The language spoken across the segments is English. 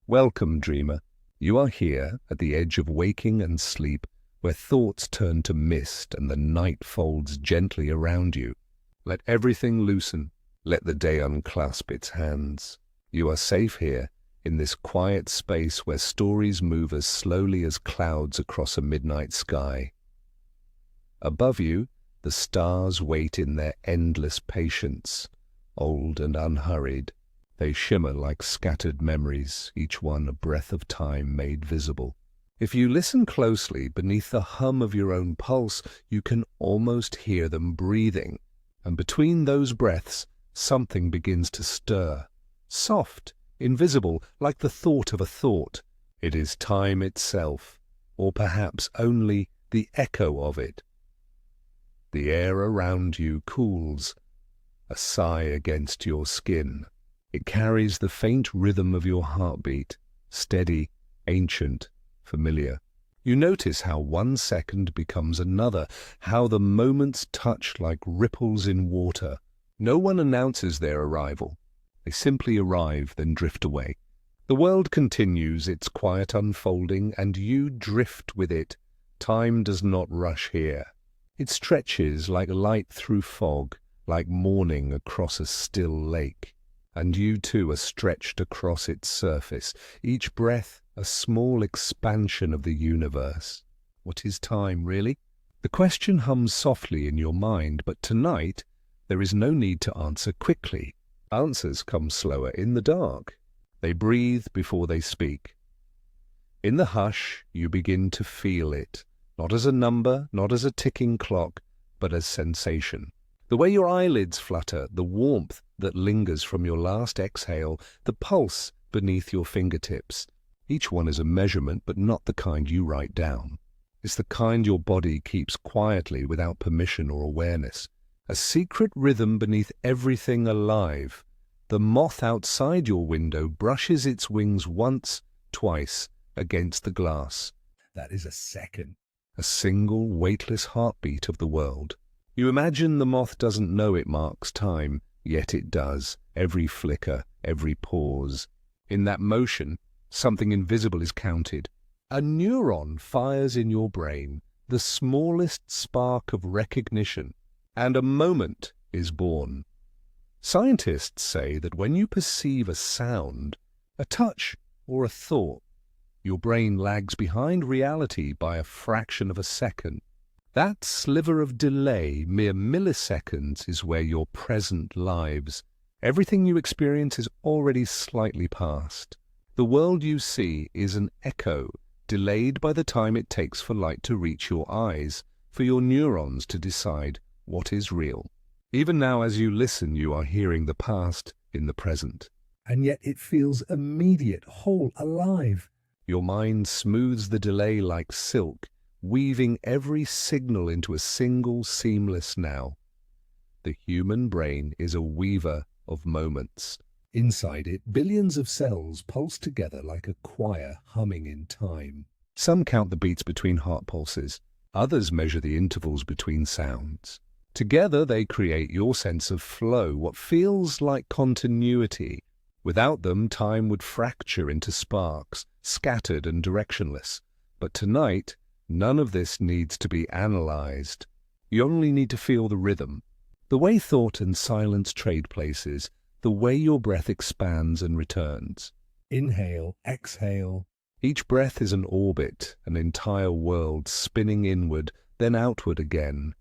Welcome, dreamer. You are here at the edge of waking and sleep, where thoughts turn to mist and the night folds gently around you. Let everything loosen. Let the day unclasp its hands. You are safe here, in this quiet space where stories move as slowly as clouds across a midnight sky. Above you, the stars wait in their endless patience, old and unhurried. They shimmer like scattered memories, each one a breath of time made visible. If you listen closely, beneath the hum of your own pulse, you can almost hear them breathing. And between those breaths, something begins to stir. Soft, invisible, like the thought of a thought. It is time itself, or perhaps only the echo of it. The air around you cools, a sigh against your skin. It carries the faint rhythm of your heartbeat, steady, ancient, familiar. You notice how 1 second becomes another, how the moments touch like ripples in water. No one announces their arrival. They simply arrive, then drift away. The world continues its quiet unfolding, and you drift with it. Time does not rush here. It stretches like light through fog, like morning across a still lake. And you too are stretched across its surface, each breath a small expansion of the universe. What is time, really? The question hums softly in your mind, but tonight there is no need to answer quickly. Answers come slower in the dark. They breathe before they speak. In the hush, you begin to feel it, not as a number, not as a ticking clock, but as sensation. The way your eyelids flutter, the warmth that lingers from your last exhale, the pulse beneath your fingertips. Each one is a measurement, but not the kind you write down. It's the kind your body keeps quietly without permission or awareness. A secret rhythm beneath everything alive. The moth outside your window brushes its wings once, twice, against the glass. That is a second. A single, weightless heartbeat of the world. You imagine the moth doesn't know it marks time, yet it does, every flicker, every pause. In that motion, something invisible is counted. A neuron fires in your brain, the smallest spark of recognition, and a moment is born. Scientists say that when you perceive a sound, a touch, or a thought, your brain lags behind reality by a fraction of a second. That sliver of delay, mere milliseconds, is where your present lives. Everything you experience is already slightly past. The world you see is an echo, delayed by the time it takes for light to reach your eyes, for your neurons to decide what is real. Even now as you listen, you are hearing the past in the present. And yet it feels immediate, whole, alive. Your mind smooths the delay like silk, weaving every signal into a single seamless now. The human brain is a weaver of moments. Inside it, billions of cells pulse together like a choir humming in time. Some count the beats between heart pulses. Others measure the intervals between sounds. Together they create your sense of flow, what feels like continuity. Without them, time would fracture into sparks, scattered and directionless. But tonight, none of this needs to be analyzed. You only need to feel the rhythm. The way thought and silence trade places, the way your breath expands and returns. Inhale, exhale. Each breath is an orbit, an entire world spinning inward, then outward again.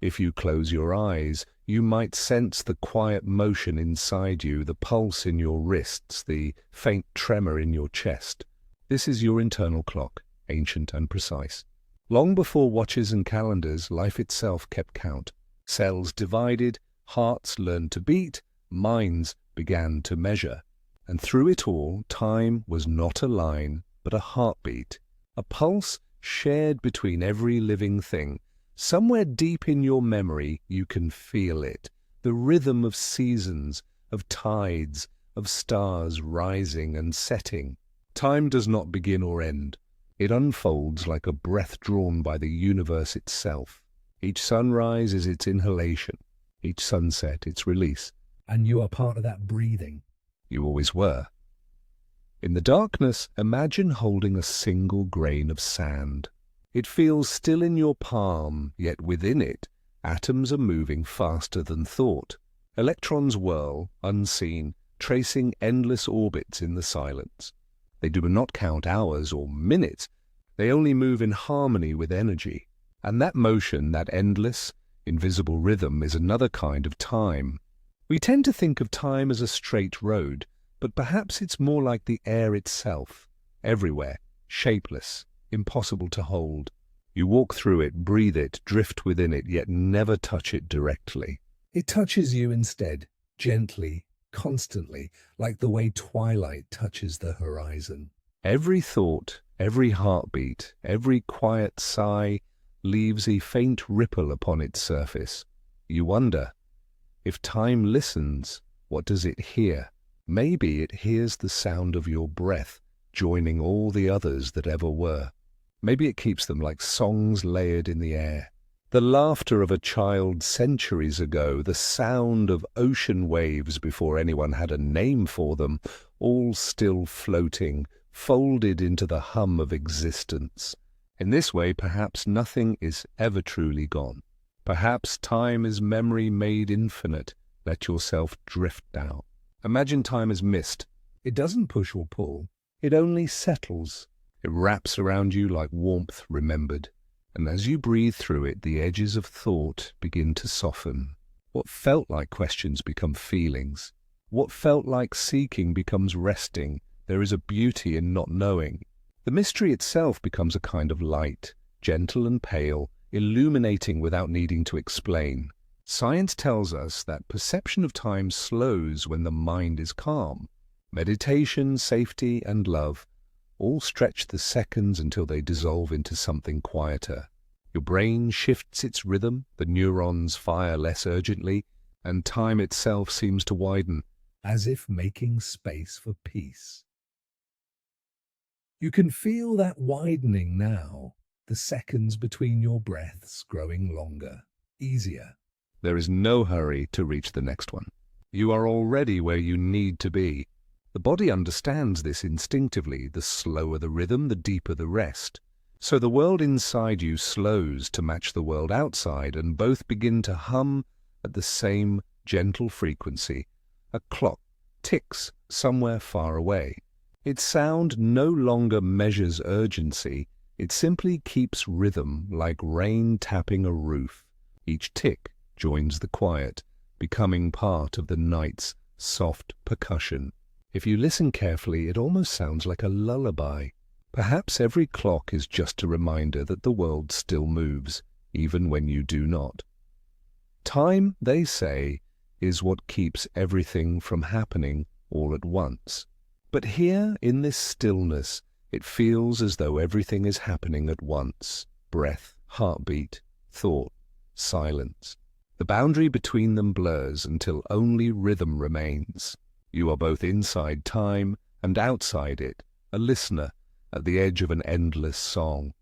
If you close your eyes, you might sense the quiet motion inside you, the pulse in your wrists, the faint tremor in your chest. This is your internal clock, ancient and precise. Long before watches and calendars, life itself kept count. Cells divided, hearts learned to beat, minds began to measure. And through it all, time was not a line, but a heartbeat, a pulse shared between every living thing. Somewhere deep in your memory, you can feel it, the rhythm of seasons, of tides, of stars rising and setting. Time does not begin or end. It unfolds like a breath drawn by the universe itself. Each sunrise is its inhalation, each sunset its release. And you are part of that breathing. You always were. In the darkness, imagine holding a single grain of sand. It feels still in your palm, yet within it, atoms are moving faster than thought. Electrons whirl, unseen, tracing endless orbits in the silence. They do not count hours or minutes. They only move in harmony with energy. And that motion, that endless, invisible rhythm, is another kind of time. We tend to think of time as a straight road, but perhaps it's more like the air itself, everywhere, shapeless, impossible to hold. You walk through it, breathe it, drift within it, yet never touch it directly. It touches you instead, gently, constantly, like the way twilight touches the horizon. Every thought, every heartbeat, every quiet sigh leaves a faint ripple upon its surface. You wonder, if time listens, what does it hear? Maybe it hears the sound of your breath, joining all the others that ever were. Maybe it keeps them like songs layered in the air. The laughter of a child centuries ago, the sound of ocean waves before anyone had a name for them, all still floating, folded into the hum of existence. In this way, perhaps nothing is ever truly gone. Perhaps time is memory made infinite. Let yourself drift out. Imagine time as mist. It doesn't push or pull. It only settles. It wraps around you like warmth remembered. And as you breathe through it, the edges of thought begin to soften. What felt like questions become feelings. What felt like seeking becomes resting. There is a beauty in not knowing. The mystery itself becomes a kind of light, gentle and pale, illuminating without needing to explain. Science tells us that perception of time slows when the mind is calm. Meditation, safety, and love all stretch the seconds until they dissolve into something quieter. Your brain shifts its rhythm, the neurons fire less urgently, and time itself seems to widen, as if making space for peace. You can feel that widening now, the seconds between your breaths growing longer, easier. There is no hurry to reach the next one. You are already where you need to be. The body understands this instinctively. The slower the rhythm, the deeper the rest. So the world inside you slows to match the world outside, and both begin to hum at the same gentle frequency. A clock ticks somewhere far away. Its sound no longer measures urgency. It simply keeps rhythm, like rain tapping a roof. Each tick joins the quiet, becoming part of the night's soft percussion. If you listen carefully, it almost sounds like a lullaby. Perhaps every clock is just a reminder that the world still moves, even when you do not. Time, they say, is what keeps everything from happening all at once. But here, in this stillness, it feels as though everything is happening at once. Breath, heartbeat, thought, silence. The boundary between them blurs until only rhythm remains. You are both inside time and outside it, a listener at the edge of an endless song.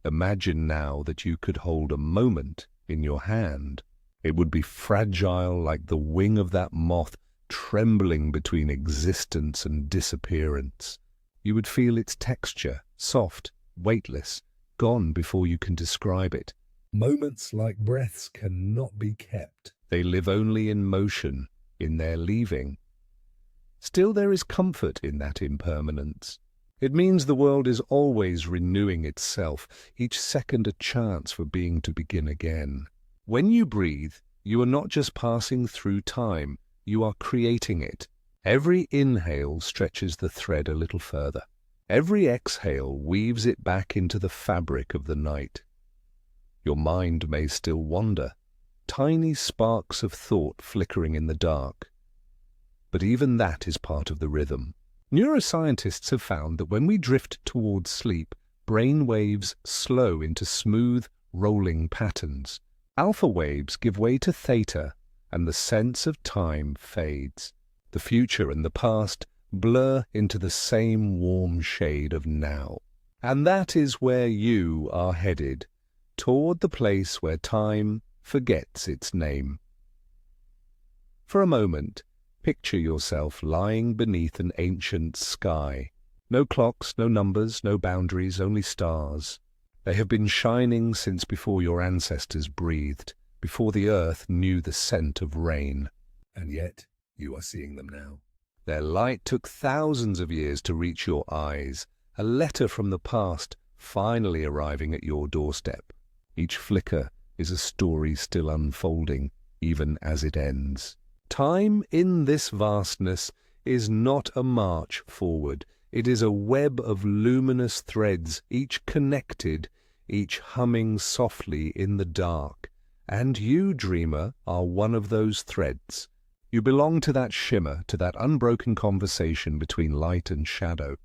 Imagine now that you could hold a moment in your hand. It would be fragile like the wing of that moth trembling between existence and disappearance. You would feel its texture, soft, weightless, gone before you can describe it. Moments like breaths cannot be kept. They live only in motion, in their leaving. Still, there is comfort in that impermanence. It means the world is always renewing itself, each second a chance for being to begin again. When you breathe, you are not just passing through time, you are creating it. Every inhale stretches the thread a little further. Every exhale weaves it back into the fabric of the night. Your mind may still wander, tiny sparks of thought flickering in the dark. But even that is part of the rhythm. Neuroscientists have found that when we drift towards sleep, brain waves slow into smooth, rolling patterns. Alpha waves give way to theta, and the sense of time fades. The future and the past blur into the same warm shade of now. And that is where you are headed, toward the place where time forgets its name. For a moment, Picture yourself lying beneath an ancient sky. No clocks, no numbers, no boundaries, only stars. They have been shining since before your ancestors breathed, before the earth knew the scent of rain. And yet, you are seeing them now. Their light took thousands of years to reach your eyes, a letter from the past finally arriving at your doorstep. Each flicker is a story still unfolding, even as it ends. Time in this vastness is not a march forward. It is a web of luminous threads, each connected, each humming softly in the dark. And you, dreamer, are one of those threads. You belong to that shimmer, to that unbroken conversation between light and shadow.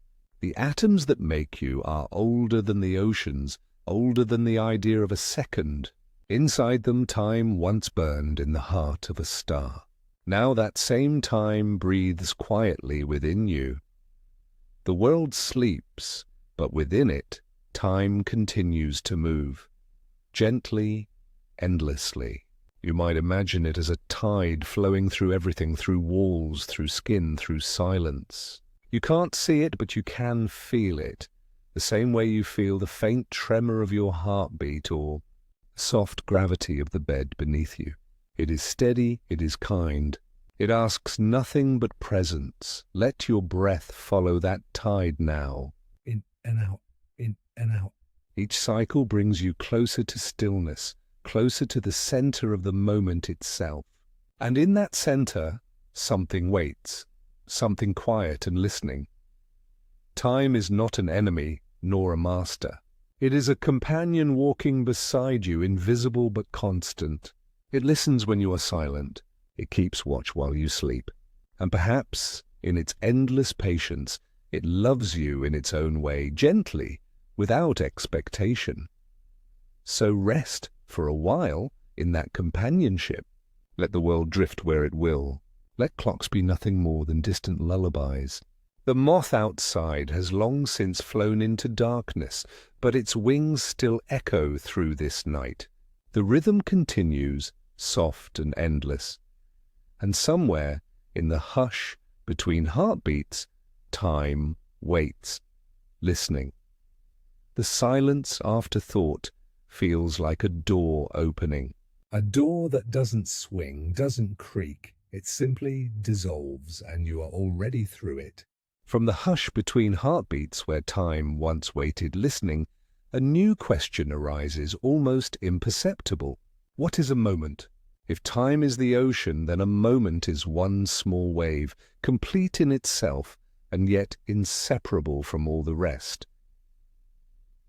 The atoms that make you are older than the oceans, older than the idea of a second. Inside them time once burned in the heart of a star. Now that same time breathes quietly within you. The world sleeps, but within it, time continues to move. Gently, endlessly. You might imagine it as a tide flowing through everything, through walls, through skin, through silence. You can't see it, but you can feel it, the same way you feel the faint tremor of your heartbeat or soft gravity of the bed beneath you. It is steady, it is kind. It asks nothing but presence. Let your breath follow that tide now. In and out, in and out. Each cycle brings you closer to stillness, closer to the center of the moment itself. And in that center, something waits, something quiet and listening. Time is not an enemy, nor a master. It is a companion walking beside you, invisible but constant. It listens when you are silent. It keeps watch while you sleep. And perhaps, in its endless patience, it loves you in its own way, gently, without expectation. So rest for a while in that companionship. Let the world drift where it will. Let clocks be nothing more than distant lullabies. The moth outside has long since flown into darkness, but its wings still echo through this night. The rhythm continues, soft and endless. And somewhere, in the hush between heartbeats, time waits, listening. The silence after thought feels like a door opening. A door that doesn't swing, doesn't creak. It simply dissolves, and you are already through it. From the hush between heartbeats where time once waited listening, a new question arises, almost imperceptible. What is a moment? If time is the ocean, then a moment is one small wave, complete in itself, and yet inseparable from all the rest.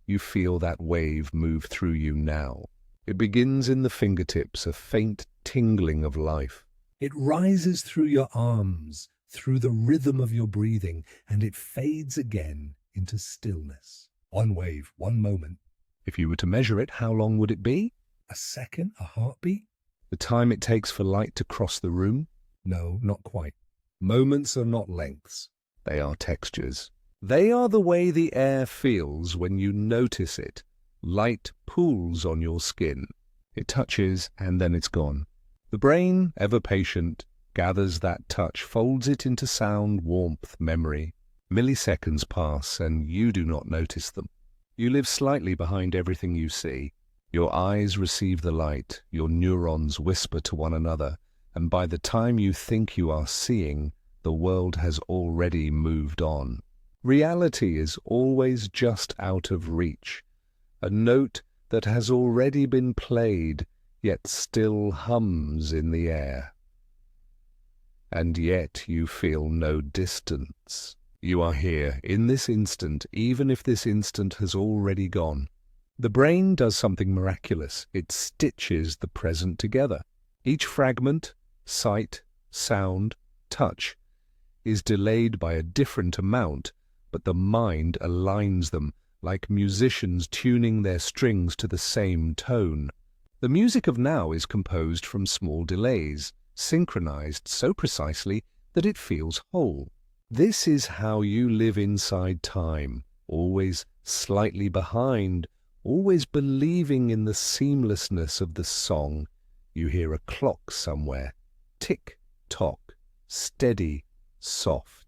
You feel that wave move through you now. It begins in the fingertips, a faint tingling of life. It rises through your arms, through the rhythm of your breathing, and it fades again into stillness. One wave, one moment. If you were to measure it, how long would it be? A second? A heartbeat? The time it takes for light to cross the room? No, not quite. Moments are not lengths. They are textures. They are the way the air feels when you notice it. Light pools on your skin. It touches, and then it's gone. The brain, ever patient, gathers that touch, folds it into sound, warmth, memory. Milliseconds pass, and you do not notice them. You live slightly behind everything you see. Your eyes receive the light, your neurons whisper to one another, and by the time you think you are seeing, the world has already moved on. Reality is always just out of reach, a note that has already been played, yet still hums in the air. And yet you feel no distance. You are here, in this instant, even if this instant has already gone. The brain does something miraculous. It stitches the present together. Each fragment, sight, sound, touch, is delayed by a different amount, but the mind aligns them, like musicians tuning their strings to the same tone. The music of now is composed from small delays, synchronized so precisely that it feels whole. This is how you live inside time, always slightly behind, always believing in the seamlessness of the song. You hear a clock somewhere. Tick-tock, steady, soft.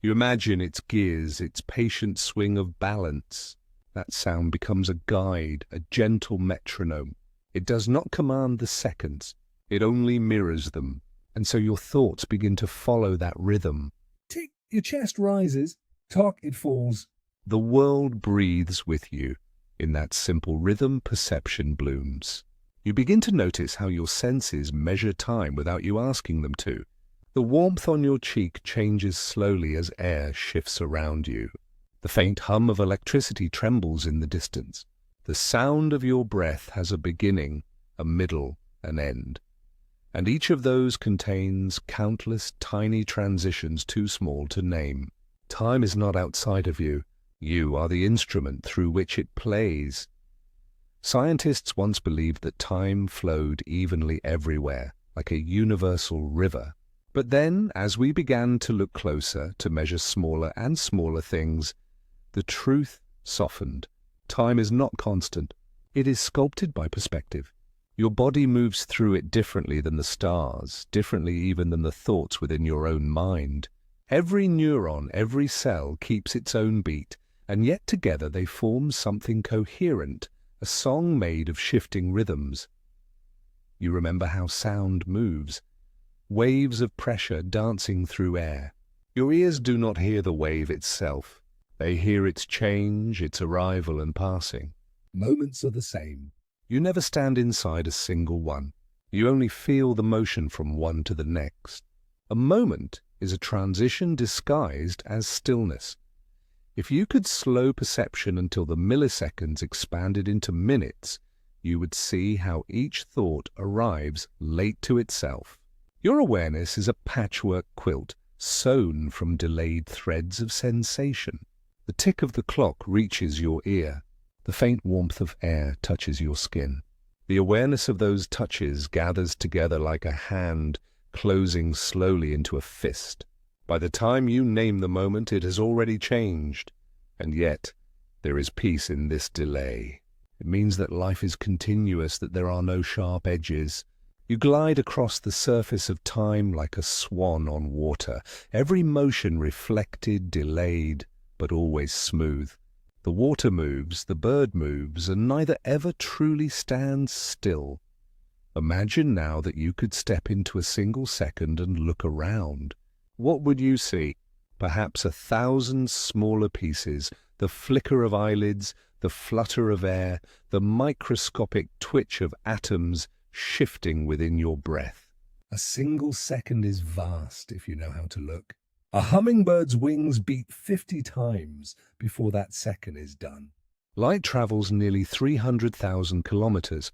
You imagine its gears, its patient swing of balance. That sound becomes a guide, a gentle metronome. It does not command the seconds, it only mirrors them. And so your thoughts begin to follow that rhythm. Tick, your chest rises. Tock, it falls. The world breathes with you. In that simple rhythm, perception blooms. You begin to notice how your senses measure time without you asking them to. The warmth on your cheek changes slowly as air shifts around you. The faint hum of electricity trembles in the distance. The sound of your breath has a beginning, a middle, an end. And each of those contains countless tiny transitions too small to name. Time is not outside of you. You are the instrument through which it plays. Scientists once believed that time flowed evenly everywhere, like a universal river. But then, as we began to look closer, to measure smaller and smaller things, the truth softened. Time is not constant. It is sculpted by perspective. Your body moves through it differently than the stars, differently even than the thoughts within your own mind. Every neuron, every cell keeps its own beat, and yet together they form something coherent, a song made of shifting rhythms. You remember how sound moves, waves of pressure dancing through air. Your ears do not hear the wave itself. They hear its change, its arrival and passing. Moments are the same. You never stand inside a single one. You only feel the motion from one to the next. A moment is a transition disguised as stillness. If you could slow perception until the milliseconds expanded into minutes, you would see how each thought arrives late to itself. Your awareness is a patchwork quilt sewn from delayed threads of sensation. The tick of the clock reaches your ear. The faint warmth of air touches your skin. The awareness of those touches gathers together like a hand closing slowly into a fist. By the time you name the moment, it has already changed. And yet, there is peace in this delay. It means that life is continuous, that there are no sharp edges. You glide across the surface of time like a swan on water, every motion reflected, delayed, but always smooth. The water moves, the bird moves, and neither ever truly stands still. Imagine now that you could step into a single second and look around. What would you see? Perhaps 1,000 smaller pieces, the flicker of eyelids, the flutter of air, the microscopic twitch of atoms shifting within your breath. A single second is vast if you know how to look. A hummingbird's wings beat 50 times before that second is done. Light travels nearly 300,000 kilometers,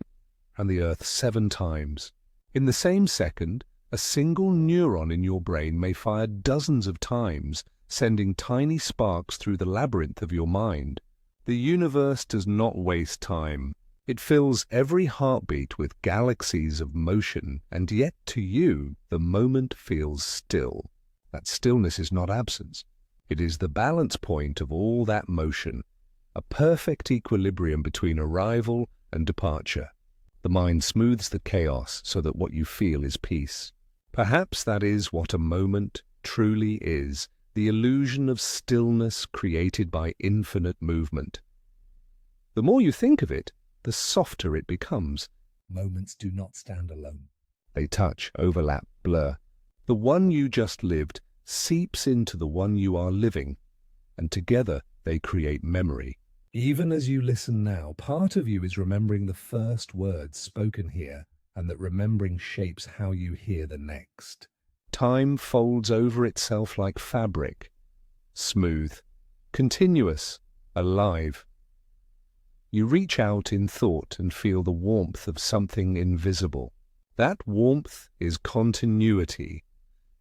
and the Earth 7 times. In the same second, a single neuron in your brain may fire dozens of times, sending tiny sparks through the labyrinth of your mind. The universe does not waste time. It fills every heartbeat with galaxies of motion, and yet to you, the moment feels still. That stillness is not absence. It is the balance point of all that motion, a perfect equilibrium between arrival and departure. The mind smooths the chaos so that what you feel is peace. Perhaps that is what a moment truly is, the illusion of stillness created by infinite movement. The more you think of it, the softer it becomes. Moments do not stand alone. They touch, overlap, blur. The one you just lived seeps into the one you are living, and together they create memory. Even as you listen now, part of you is remembering the first words spoken here, and that remembering shapes how you hear the next. Time folds over itself like fabric, smooth, continuous, alive. You reach out in thought and feel the warmth of something invisible. That warmth is continuity,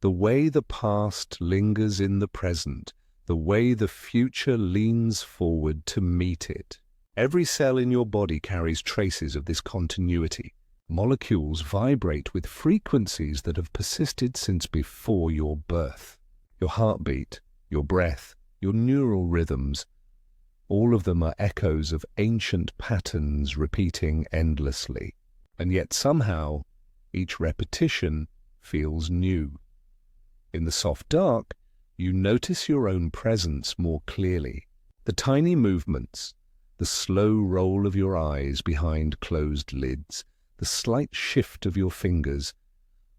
the way the past lingers in the present, the way the future leans forward to meet it. Every cell in your body carries traces of this continuity. Molecules vibrate with frequencies that have persisted since before your birth. Your heartbeat, your breath, your neural rhythms, all of them are echoes of ancient patterns repeating endlessly. And yet somehow, each repetition feels new. In the soft dark, you notice your own presence more clearly. The tiny movements, the slow roll of your eyes behind closed lids, the slight shift of your fingers,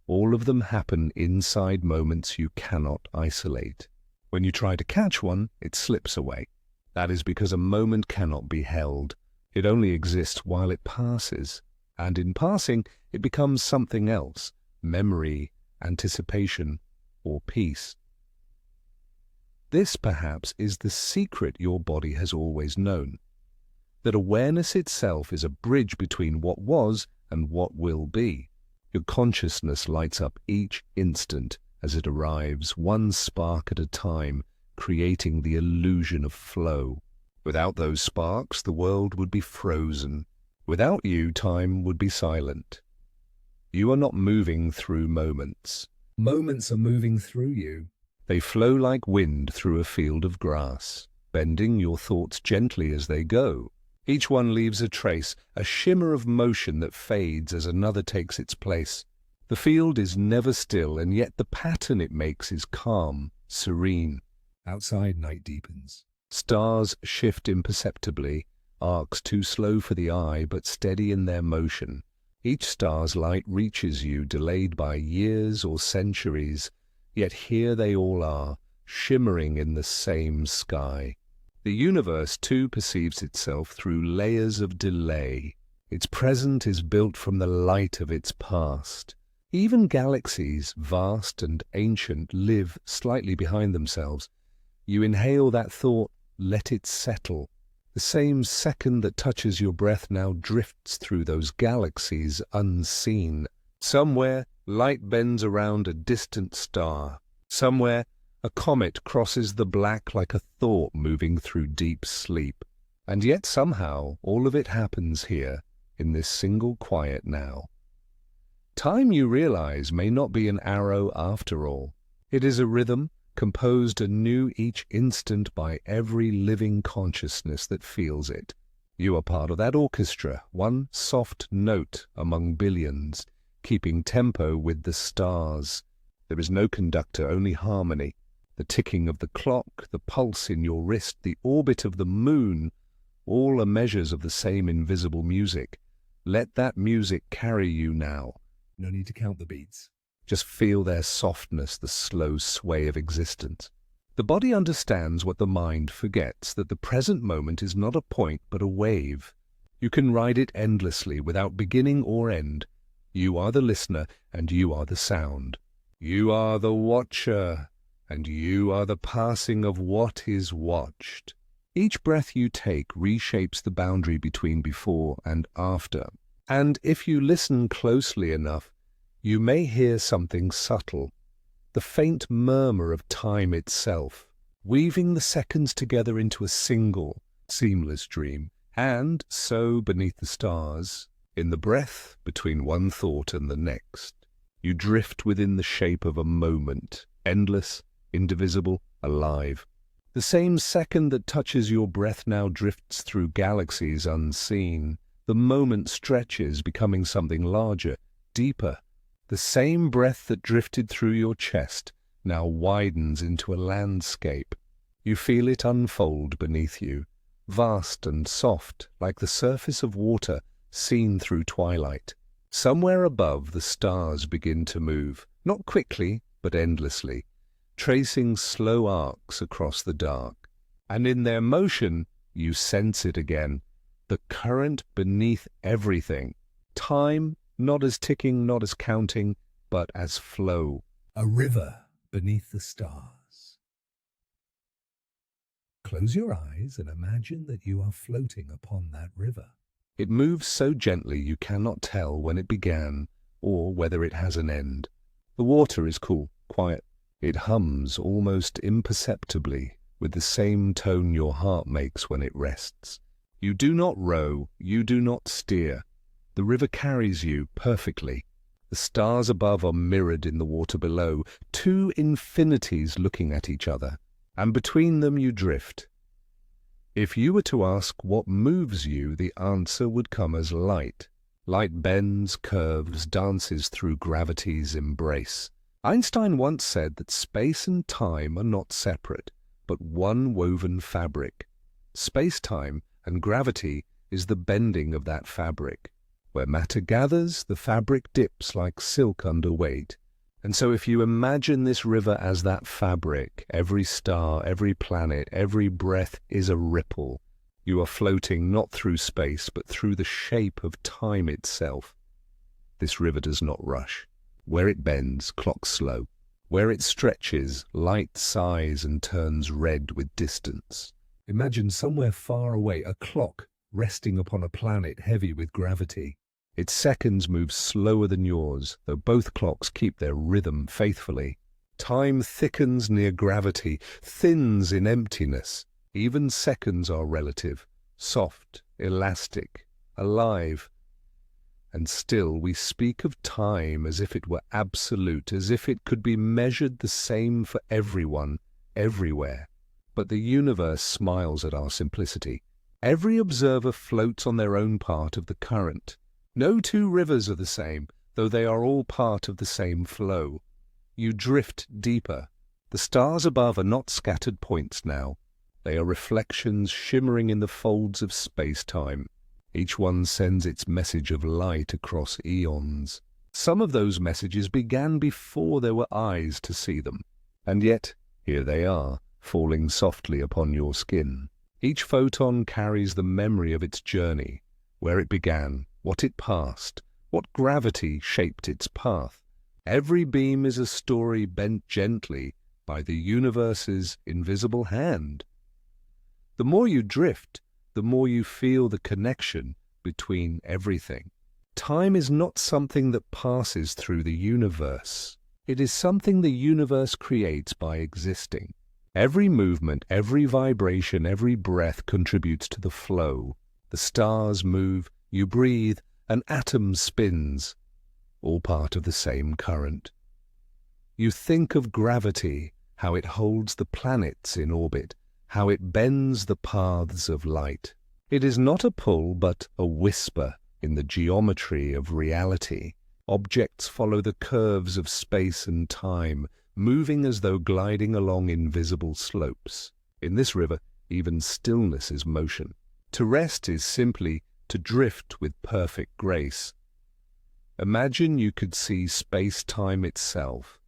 all of them happen inside moments you cannot isolate. When you try to catch one, it slips away. That is because a moment cannot be held. It only exists while it passes, and in passing, it becomes something else: memory, anticipation, or peace. This, perhaps, is the secret your body has always known, that awareness itself is a bridge between what was and what will be. Your consciousness lights up each instant as it arrives, one spark at a time, creating the illusion of flow. Without those sparks, the world would be frozen. Without you, time would be silent. You are not moving through moments. Moments are moving through you. They flow like wind through a field of grass, bending your thoughts gently as they go. Each one leaves a trace, a shimmer of motion that fades as another takes its place. The field is never still, and yet the pattern it makes is calm, serene. Outside, night deepens. Stars shift imperceptibly, arcs too slow for the eye but steady in their motion. Each star's light reaches you, delayed by years or centuries, yet here they all are, shimmering in the same sky. The universe, too, perceives itself through layers of delay. Its present is built from the light of its past. Even galaxies, vast and ancient, live slightly behind themselves. You inhale that thought, let it settle. The same second that touches your breath now drifts through those galaxies unseen. Somewhere, light bends around a distant star. Somewhere, a comet crosses the black like a thought moving through deep sleep. And yet somehow all of it happens here, in this single quiet now. Time, you realize, may not be an arrow after all. It is a rhythm, composed anew each instant by every living consciousness that feels it. You are part of that orchestra, one soft note among billions, keeping tempo with the stars. There is no conductor, only harmony. The ticking of the clock, the pulse in your wrist, the orbit of the moon, all are measures of the same invisible music. Let that music carry you now. No need to count the beats. Just feel their softness, the slow sway of existence. The body understands what the mind forgets, that the present moment is not a point but a wave. You can ride it endlessly without beginning or end. You are the listener, and you are the sound. You are the watcher, and you are the passing of what is watched. Each breath you take reshapes the boundary between before and after. And if you listen closely enough, you may hear something subtle, the faint murmur of time itself, weaving the seconds together into a single, seamless dream. And so, beneath the stars, in the breath between one thought and the next, you drift within the shape of a moment, endless, indivisible, alive. The same second that touches your breath now drifts through galaxies unseen. The moment stretches, becoming something larger, deeper. The same breath that drifted through your chest now widens into a landscape. You feel it unfold beneath you, vast and soft, like the surface of water seen through twilight. Somewhere above, the stars begin to move, not quickly, but endlessly, tracing slow arcs across the dark. And in their motion, you sense it again, the current beneath everything. Time, not as ticking, not as counting, but as flow. A river beneath the stars. Close your eyes and imagine that you are floating upon that river. It moves so gently you cannot tell when it began or whether it has an end. The water is cool, quiet. It hums almost imperceptibly with the same tone your heart makes when it rests. You do not row, you do not steer. The river carries you perfectly. The stars above are mirrored in the water below, two infinities looking at each other, and between them you drift. If you were to ask what moves you, the answer would come as light. Light bends, curves, dances through gravity's embrace. Einstein once said that space and time are not separate, but one woven fabric. Space-time and gravity is the bending of that fabric. Where matter gathers, the fabric dips like silk under weight. And so if you imagine this river as that fabric, every star, every planet, every breath is a ripple. You are floating not through space, but through the shape of time itself. This river does not rush. Where it bends, clocks slow. Where it stretches, light sighs and turns red with distance. Imagine somewhere far away a clock resting upon a planet heavy with gravity. Its seconds move slower than yours, though both clocks keep their rhythm faithfully. Time thickens near gravity, thins in emptiness. Even seconds are relative, soft, elastic, alive. And still we speak of time as if it were absolute, as if it could be measured the same for everyone, everywhere. But the universe smiles at our simplicity. Every observer floats on their own part of the current. No two rivers are the same, though they are all part of the same flow. You drift deeper. The stars above are not scattered points now. They are reflections shimmering in the folds of space-time. Each one sends its message of light across eons. Some of those messages began before there were eyes to see them. And yet, here they are, falling softly upon your skin. Each photon carries the memory of its journey, where it began, what it passed, what gravity shaped its path. Every beam is a story bent gently by the universe's invisible hand. The more you drift, the more you feel the connection between everything. Time is not something that passes through the universe. It is something the universe creates by existing. Every movement, every vibration, every breath contributes to the flow. The stars move, you breathe, an atom spins, all part of the same current. You think of gravity, how it holds the planets in orbit, how it bends the paths of light. It is not a pull, but a whisper in the geometry of reality. Objects follow the curves of space and time, moving as though gliding along invisible slopes. In this river, even stillness is motion. To rest is simply to drift with perfect grace. Imagine you could see space-time itself,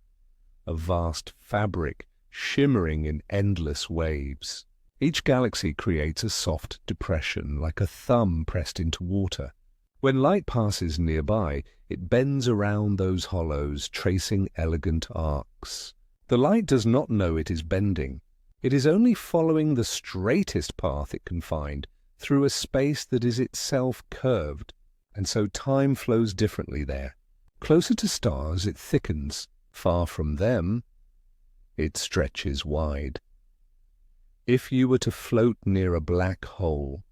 a vast fabric shimmering in endless waves. Each galaxy creates a soft depression, like a thumb pressed into water. When light passes nearby, it bends around those hollows, tracing elegant arcs. The light does not know it is bending. It is only following the straightest path it can find, through a space that is itself curved, and so time flows differently there. Closer to stars it thickens, far from them it stretches wide. If you were to float near a black hole,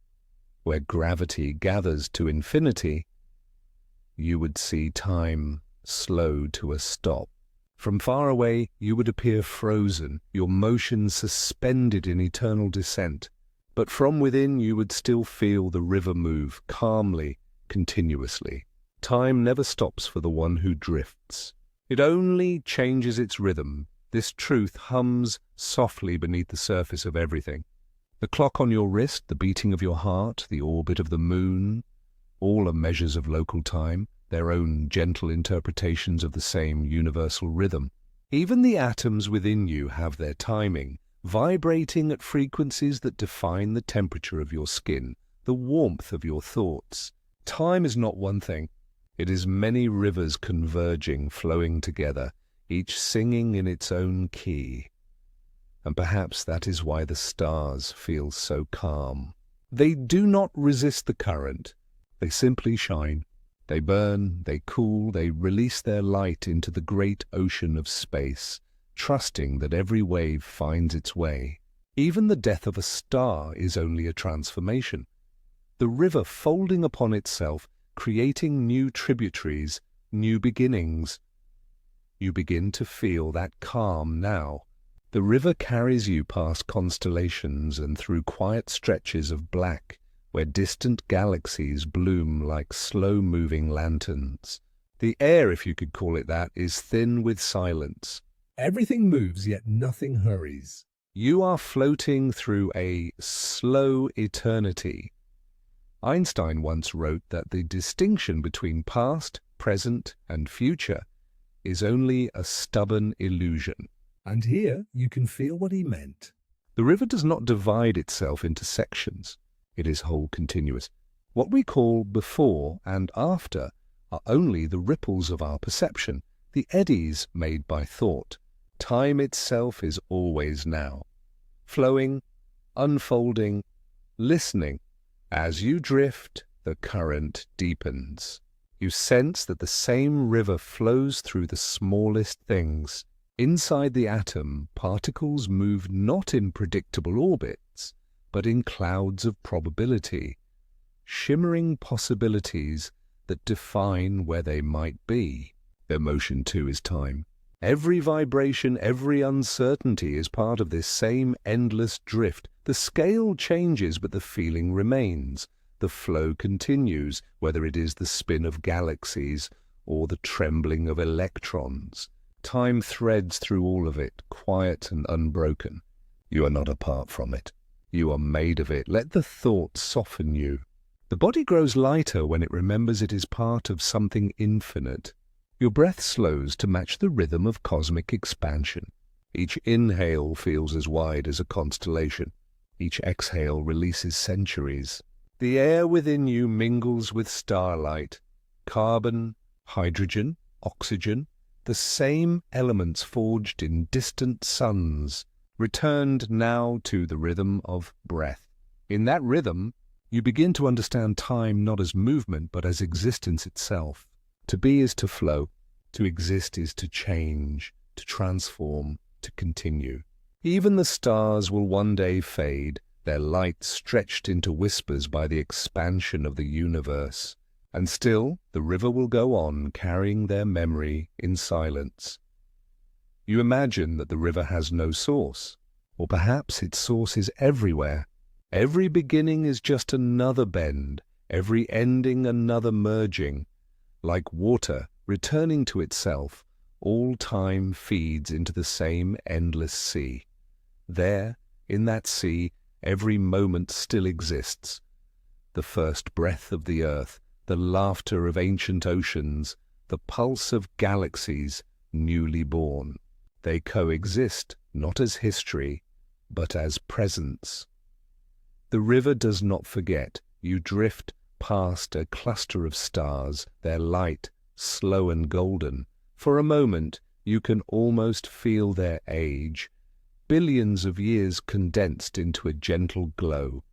where gravity gathers to infinity, you would see time slow to a stop. From far away you would appear frozen, your motion suspended in eternal descent. But from within you would still feel the river move, calmly, continuously. Time never stops for the one who drifts. It only changes its rhythm. This truth hums softly beneath the surface of everything. The clock on your wrist, the beating of your heart, the orbit of the moon, all are measures of local time, their own gentle interpretations of the same universal rhythm. Even the atoms within you have their timing, vibrating at frequencies that define the temperature of your skin, the warmth of your thoughts. Time is not one thing. It is many rivers converging, flowing together, each singing in its own key. And perhaps that is why the stars feel so calm. They do not resist the current. They simply shine. They burn, they cool, they release their light into the great ocean of space, trusting that every wave finds its way. Even the death of a star is only a transformation. The river folding upon itself, creating new tributaries, new beginnings. You begin to feel that calm now. The river carries you past constellations and through quiet stretches of black, where distant galaxies bloom like slow-moving lanterns. The air, if you could call it that, is thin with silence. Everything moves, yet nothing hurries. You are floating through a slow eternity. Einstein once wrote that the distinction between past, present, and future is only a stubborn illusion. And here you can feel what he meant. The river does not divide itself into sections. It is whole continuous. What we call before and after are only the ripples of our perception, the eddies made by thought. Time itself is always now, flowing, unfolding, listening. As you drift, the current deepens. You sense that the same river flows through the smallest things. Inside the atom, particles move not in predictable orbits, but in clouds of probability, shimmering possibilities that define where they might be. Their motion, too, is time. Every vibration, every uncertainty is part of this same endless drift. The scale changes, but the feeling remains. The flow continues, whether it is the spin of galaxies or the trembling of electrons. Time threads through all of it, quiet and unbroken. You are not apart from it. You are made of it. Let the thought soften you. The body grows lighter when it remembers it is part of something infinite. Your breath slows to match the rhythm of cosmic expansion. Each inhale feels as wide as a constellation. Each exhale releases centuries. The air within you mingles with starlight, carbon, hydrogen, oxygen, the same elements forged in distant suns, returned now to the rhythm of breath. In that rhythm, you begin to understand time not as movement but as existence itself. To be is to flow. To exist is to change, to transform, to continue. Even the stars will one day fade, their light stretched into whispers by the expansion of the universe. And still, the river will go on, carrying their memory in silence. You imagine that the river has no source, or perhaps its source is everywhere. Every beginning is just another bend, every ending another merging. Like water returning to itself, all time feeds into the same endless sea. There, in that sea, every moment still exists. The first breath of the earth, the laughter of ancient oceans, the pulse of galaxies newly born. They coexist not as history, but as presence. The river does not forget. You drift past a cluster of stars, their light slow and golden. For a moment, you can almost feel their age, billions of years condensed into a gentle glow.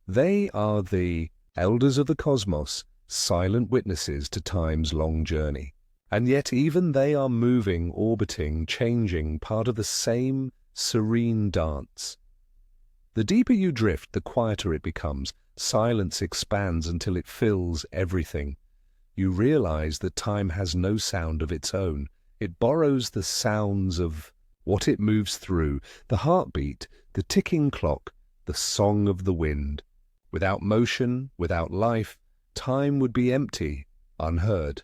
They are the elders of the cosmos, silent witnesses to time's long journey. And yet even they are moving, orbiting, changing, part of the same serene dance. The deeper you drift, the quieter it becomes. Silence expands until it fills everything. You realize that time has no sound of its own. It borrows the sounds of what it moves through, the heartbeat, the ticking clock, the song of the wind. Without motion, without life, time would be empty, unheard.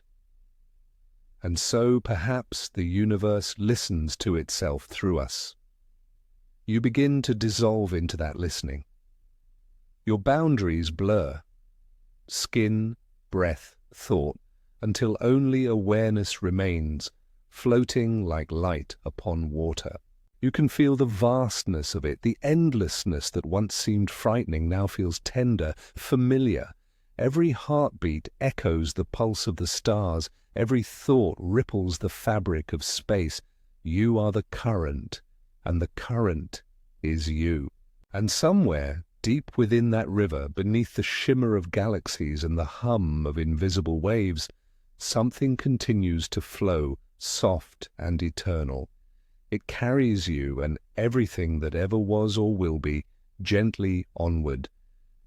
And so perhaps the universe listens to itself through us. You begin to dissolve into that listening. Your boundaries blur, skin, breath, thought, until only awareness remains, floating like light upon water. You can feel the vastness of it, the endlessness that once seemed frightening now feels tender, familiar. Every heartbeat echoes the pulse of the stars, every thought ripples the fabric of space. You are the current, and the current is you. And somewhere, deep within that river, beneath the shimmer of galaxies and the hum of invisible waves, something continues to flow, soft and eternal. It carries you and everything that ever was or will be gently onward,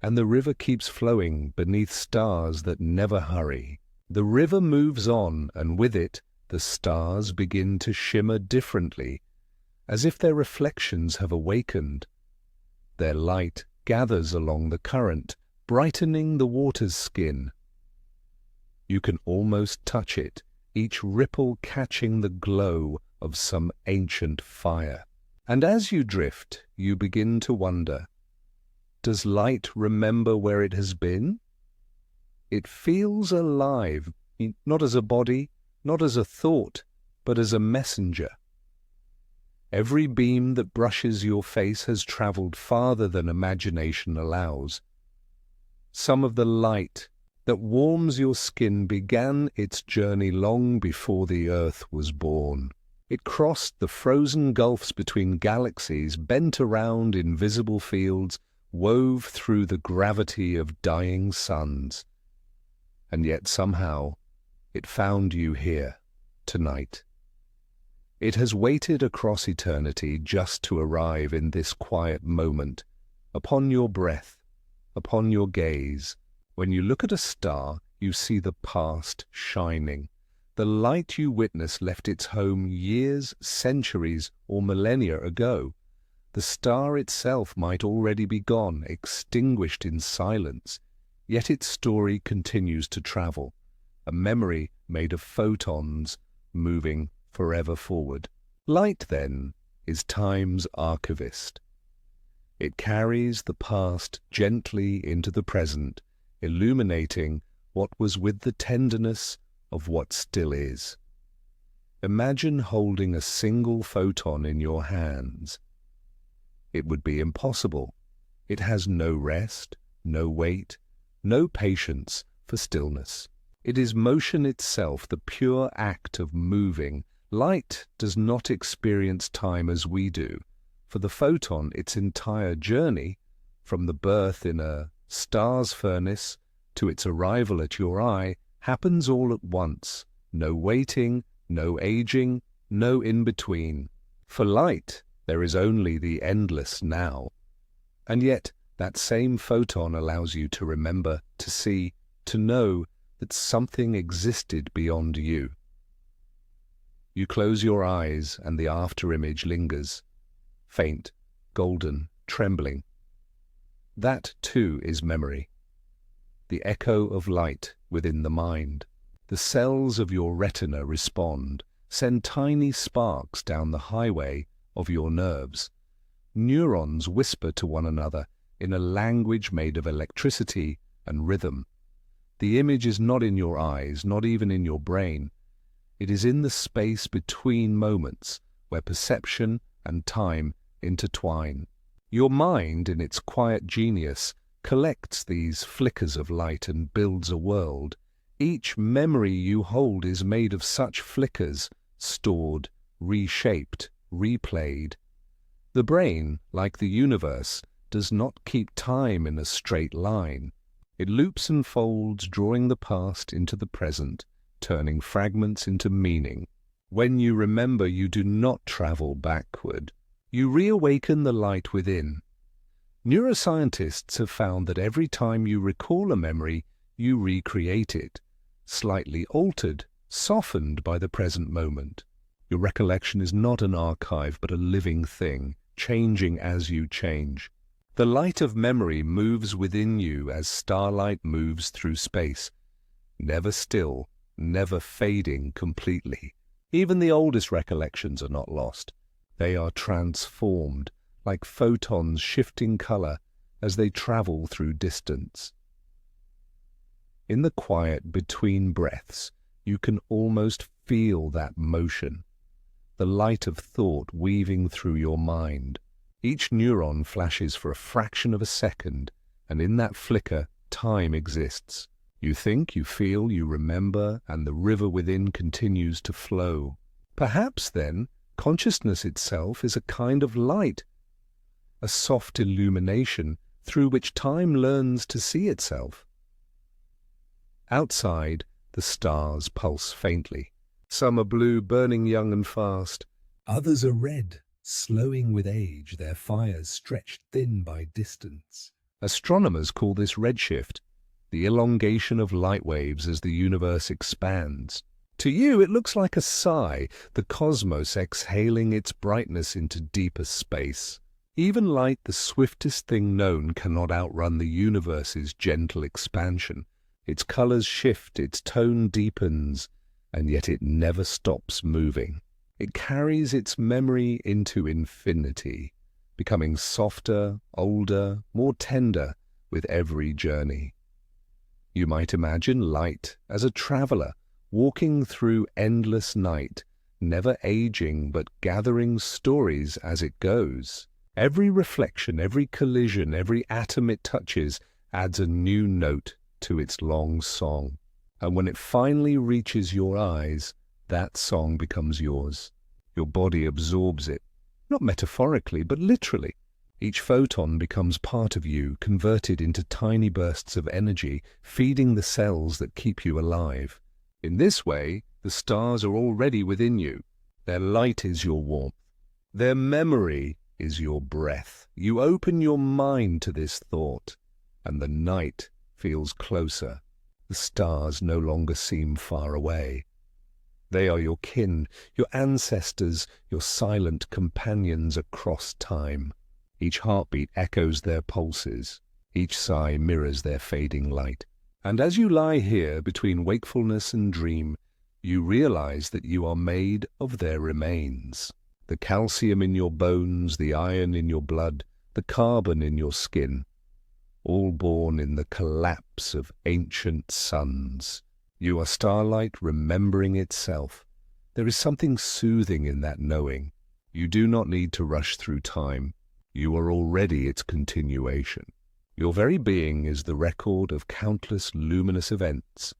and the river keeps flowing beneath stars that never hurry. The river moves on, and with it, the stars begin to shimmer differently, as if their reflections have awakened. Their light gathers along the current, brightening the water's skin. You can almost touch it, each ripple catching the glow of some ancient fire. And as you drift, you begin to wonder, does light remember where it has been? It feels alive, not as a body, not as a thought, but as a messenger. Every beam that brushes your face has traveled farther than imagination allows. Some of the light that warms your skin began its journey long before the earth was born. It crossed the frozen gulfs between galaxies, bent around invisible fields, wove through the gravity of dying suns. And yet somehow it found you here, tonight. It has waited across eternity just to arrive in this quiet moment, upon your breath, upon your gaze. When you look at a star, you see the past shining. The light you witness left its home years, centuries, or millennia ago. The star itself might already be gone, extinguished in silence, yet its story continues to travel, a memory made of photons moving forever forward. Light, then, is time's archivist. It carries the past gently into the present, illuminating what was with the tenderness of what still is. Imagine holding a single photon in your hands. It would be impossible. It has no rest, no weight, no patience for stillness. It is motion itself, the pure act of moving. Light does not experience time as we do. For the photon, its entire journey, from the birth in a star's furnace to its arrival at your eye, happens all at once. No waiting, no aging, no in-between. For light, there is only the endless now. And yet, that same photon allows you to remember, to see, to know that something existed beyond you. You close your eyes and the after-image lingers, faint, golden, trembling. That, too, is memory. The echo of light within the mind. The cells of your retina respond, send tiny sparks down the highway of your nerves. Neurons whisper to one another in a language made of electricity and rhythm. The image is not in your eyes, not even in your brain. It is in the space between moments where perception and time intertwine. Your mind, in its quiet genius, collects these flickers of light and builds a world. Each memory you hold is made of such flickers, stored, reshaped, replayed. The brain, like the universe, does not keep time in a straight line. It loops and folds, drawing the past into the present, turning fragments into meaning. When you remember, you do not travel backward. You reawaken the light within. Neuroscientists have found that every time you recall a memory, you recreate it, slightly altered, softened by the present moment. Your recollection is not an archive, but a living thing, changing as you change. The light of memory moves within you as starlight moves through space, never still, never fading completely. Even the oldest recollections are not lost. They are transformed, like photons shifting color as they travel through distance. In the quiet between breaths, you can almost feel that motion, the light of thought weaving through your mind. Each neuron flashes for a fraction of a second, and in that flicker, time exists. You think, you feel, you remember, and the river within continues to flow. Perhaps, then, consciousness itself is a kind of light, a soft illumination through which time learns to see itself. Outside, the stars pulse faintly. Some are blue, burning young and fast. Others are red, slowing with age, their fires stretched thin by distance. Astronomers call this redshift, the elongation of light waves as the universe expands. To you, it looks like a sigh, the cosmos exhaling its brightness into deeper space. Even light, the swiftest thing known, cannot outrun the universe's gentle expansion. Its colors shift, its tone deepens, and yet it never stops moving. It carries its memory into infinity, becoming softer, older, more tender with every journey. You might imagine light as a traveler walking through endless night, never aging but gathering stories as it goes. Every reflection, every collision, every atom it touches adds a new note to its long song. And when it finally reaches your eyes, that song becomes yours. Your body absorbs it, not metaphorically, but literally. Each photon becomes part of you, converted into tiny bursts of energy, feeding the cells that keep you alive. In this way, the stars are already within you. Their light is your warmth. Their memory is your breath. You open your mind to this thought, and the night feels closer. The stars no longer seem far away. They are your kin, your ancestors, your silent companions across time. Each heartbeat echoes their pulses. Each sigh mirrors their fading light. And as you lie here between wakefulness and dream, you realize that you are made of their remains. The calcium in your bones, the iron in your blood, the carbon in your skin, all born in the collapse of ancient suns. You are starlight remembering itself. There is something soothing in that knowing. You do not need to rush through time. You are already its continuation. Your very being is the record of countless luminous events,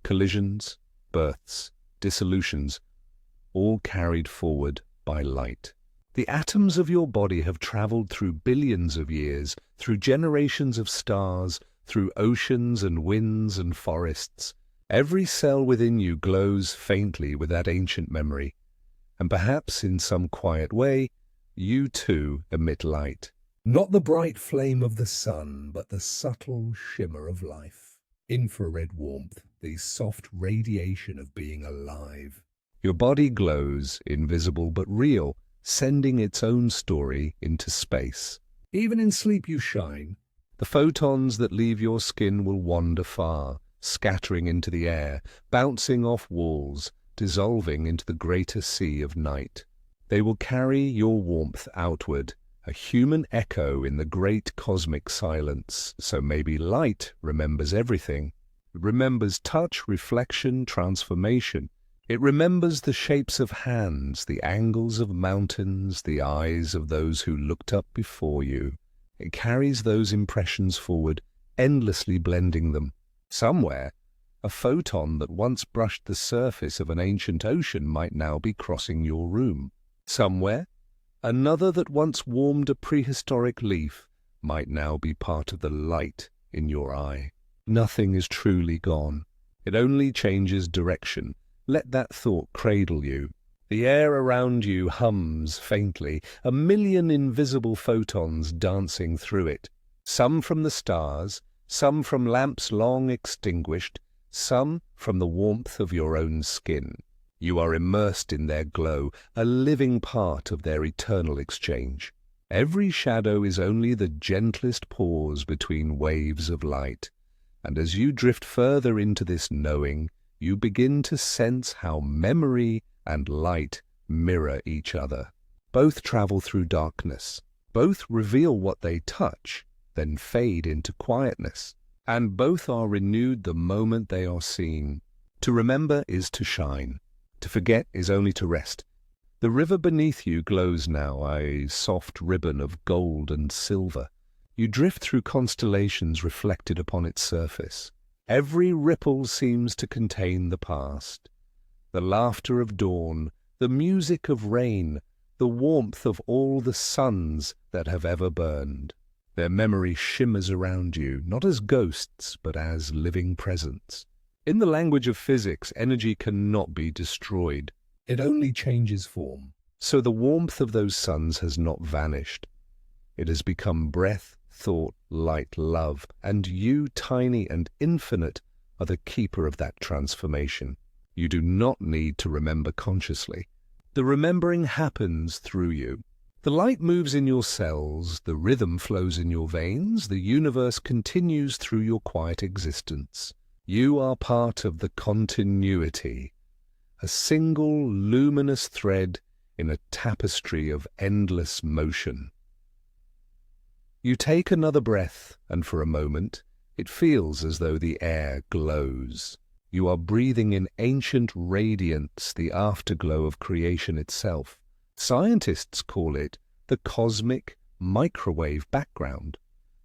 collisions, births, dissolutions, all carried forward by light. The atoms of your body have traveled through billions of years, through generations of stars, through oceans and winds and forests. Every cell within you glows faintly with that ancient memory, and perhaps in some quiet way, you too emit light. Not the bright flame of the sun, but the subtle shimmer of life. Infrared warmth, the soft radiation of being alive. Your body glows, invisible but real, sending its own story into space. Even in sleep you shine. The photons that leave your skin will wander far, scattering into the air, bouncing off walls, dissolving into the greater sea of night. They will carry your warmth outward, a human echo in the great cosmic silence. So maybe light remembers everything. It remembers touch, reflection, transformation. It remembers the shapes of hands, the angles of mountains, the eyes of those who looked up before you. It carries those impressions forward, endlessly blending them. Somewhere, a photon that once brushed the surface of an ancient ocean might now be crossing your room. Somewhere, another that once warmed a prehistoric leaf might now be part of the light in your eye. Nothing is truly gone. It only changes direction. Let that thought cradle you. The air around you hums faintly, a million invisible photons dancing through it. Some from the stars, some from lamps long extinguished, some from the warmth of your own skin. You are immersed in their glow, a living part of their eternal exchange. Every shadow is only the gentlest pause between waves of light, and as you drift further into this knowing, you begin to sense how memory and light mirror each other. Both travel through darkness. Both reveal what they touch, then fade into quietness. And both are renewed the moment they are seen. To remember is to shine. To forget is only to rest. The river beneath you glows now, a soft ribbon of gold and silver. You drift through constellations reflected upon its surface. Every ripple seems to contain the past. The laughter of dawn, the music of rain, the warmth of all the suns that have ever burned. Their memory shimmers around you, not as ghosts, but as living presence. In the language of physics, energy cannot be destroyed. It only changes form. So the warmth of those suns has not vanished. It has become breath, thought, light, love, and you, tiny and infinite, are the keeper of that transformation. You do not need to remember consciously. The remembering happens through you. The light moves in your cells, the rhythm flows in your veins, the universe continues through your quiet existence. You are part of the continuity, a single luminous thread in a tapestry of endless motion. You take another breath, and for a moment, it feels as though the air glows. You are breathing in ancient radiance, the afterglow of creation itself. Scientists call it the cosmic microwave background,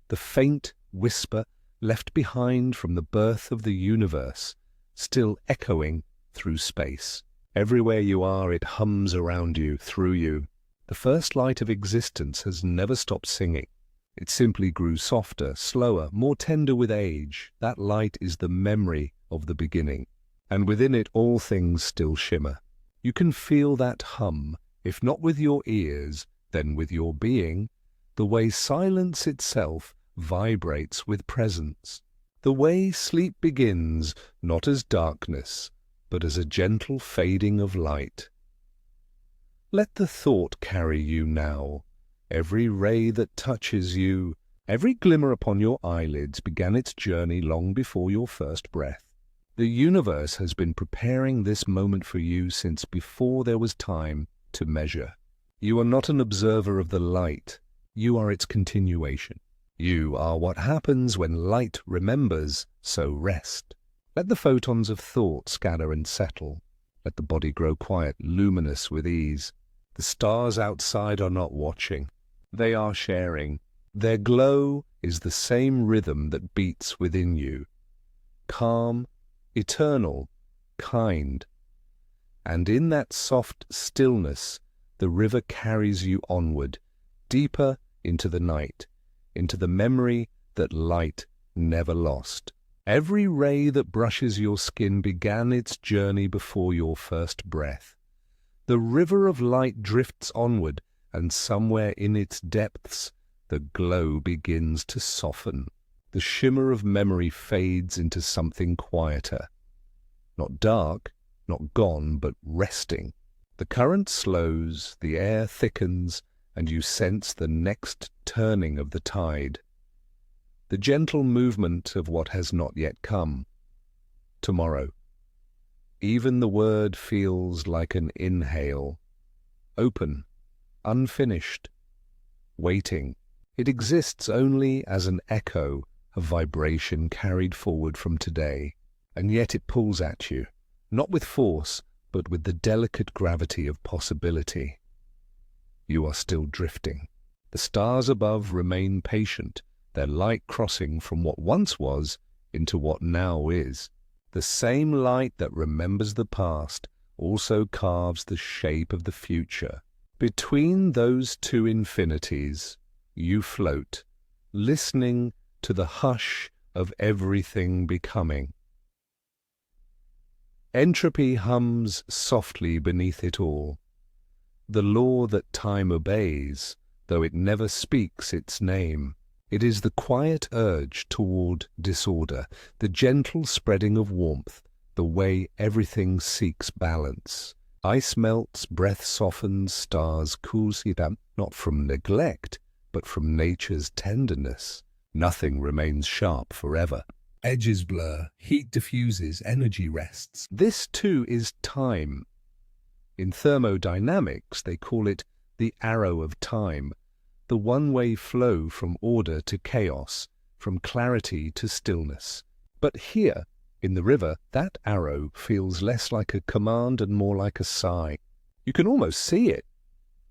the faint whisper left behind from the birth of the universe, still echoing through space. Everywhere you are, it hums around you, through you. The first light of existence has never stopped singing. It simply grew softer, slower, more tender with age. That light is the memory of the beginning, and within it all things still shimmer. You can feel that hum, if not with your ears, then with your being, the way silence itself vibrates with presence, the way sleep begins, not as darkness, but as a gentle fading of light. Let the thought carry you now. Every ray that touches you, every glimmer upon your eyelids began its journey long before your first breath. The universe has been preparing this moment for you since before there was time to measure. You are not an observer of the light, you are its continuation. You are what happens when light remembers, so rest. Let the photons of thought scatter and settle. Let the body grow quiet, luminous with ease. The stars outside are not watching. They are sharing. Their glow is the same rhythm that beats within you. Calm, eternal, kind. And in that soft stillness, the river carries you onward, deeper into the night, into the memory that light never lost. Every ray that brushes your skin began its journey before your first breath. The river of light drifts onward, and somewhere in its depths the glow begins to soften. The shimmer of memory fades into something quieter. Not dark, not gone, but resting. The current slows, the air thickens, and you sense the next turning of the tide. The gentle movement of what has not yet come. Tomorrow. Even the word feels like an inhale. Open. Unfinished, waiting. It exists only as an echo, a vibration carried forward from today, and yet it pulls at you, not with force, but with the delicate gravity of possibility. You are still drifting. The stars above remain patient, their light crossing from what once was into what now is. The same light that remembers the past also carves the shape of the future. Between those two infinities, you float, listening to the hush of everything becoming. Entropy hums softly beneath it all, the law that time obeys, though it never speaks its name. It is the quiet urge toward disorder, the gentle spreading of warmth, the way everything seeks balance. Ice melts, breath softens, stars cool, not from neglect, but from nature's tenderness. Nothing remains sharp forever. Edges blur, heat diffuses, energy rests. This too is time. In thermodynamics, they call it the arrow of time, the one-way flow from order to chaos, from clarity to stillness. But here, in the river, that arrow feels less like a command and more like a sigh. You can almost see it.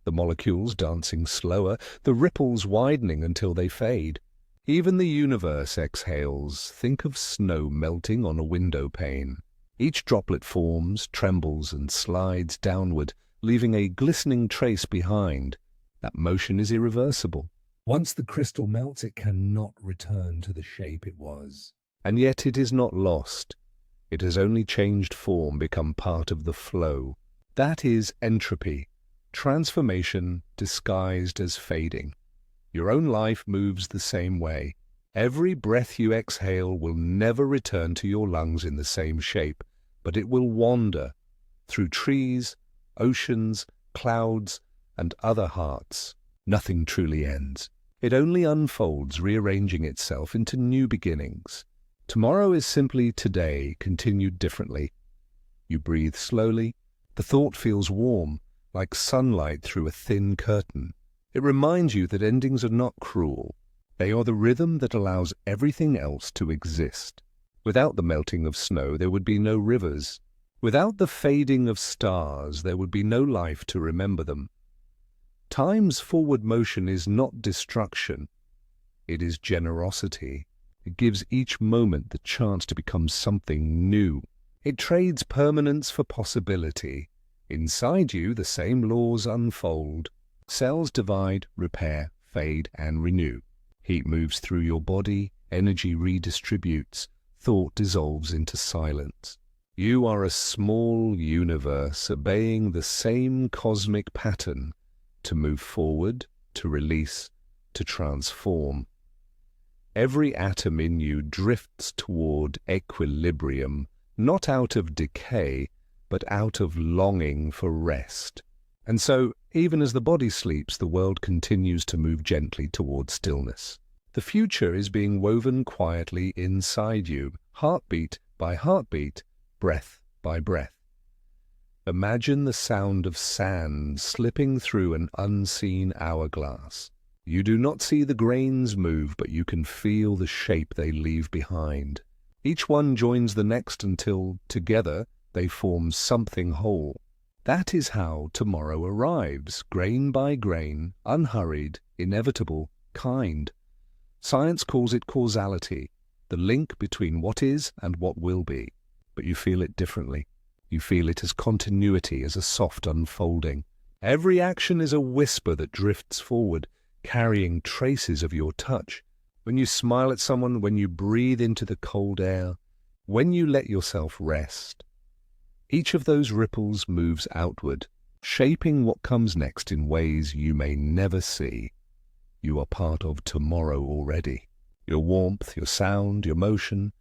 The molecules dancing slower, the ripples widening until they fade. Even the universe exhales. Think of snow melting on a window pane. Each droplet forms, trembles, and slides downward, leaving a glistening trace behind. That motion is irreversible. Once the crystal melts, it cannot return to the shape it was. And yet it is not lost. It has only changed form, become part of the flow. That is entropy, transformation disguised as fading. Your own life moves the same way. Every breath you exhale will never return to your lungs in the same shape, but it will wander through trees, oceans, clouds, and other hearts. Nothing truly ends. It only unfolds, rearranging itself into new beginnings. Tomorrow is simply today, continued differently. You breathe slowly. The thought feels warm, like sunlight through a thin curtain. It reminds you that endings are not cruel. They are the rhythm that allows everything else to exist. Without the melting of snow, there would be no rivers. Without the fading of stars, there would be no life to remember them. Time's forward motion is not destruction. It is generosity. It gives each moment the chance to become something new. It trades permanence for possibility. Inside you, the same laws unfold. Cells divide, repair, fade, and renew. Heat moves through your body, energy redistributes, thought dissolves into silence. You are a small universe obeying the same cosmic pattern to move forward, to release, to transform. Every atom in you drifts toward equilibrium, not out of decay, but out of longing for rest. And so, even as the body sleeps, the world continues to move gently toward stillness. The future is being woven quietly inside you, heartbeat by heartbeat, breath by breath. Imagine the sound of sand slipping through an unseen hourglass. You do not see the grains move, but you can feel the shape they leave behind. Each one joins the next until, together, they form something whole. That is how tomorrow arrives, grain by grain, unhurried, inevitable, kind. Science calls it causality, the link between what is and what will be. But you feel it differently. You feel it as continuity, as a soft unfolding. Every action is a whisper that drifts forward, carrying traces of your touch. When you smile at someone, when you breathe into the cold air, when you let yourself rest. Each of those ripples moves outward, shaping what comes next in ways you may never see. You are part of tomorrow already. Your warmth, your sound, your motion,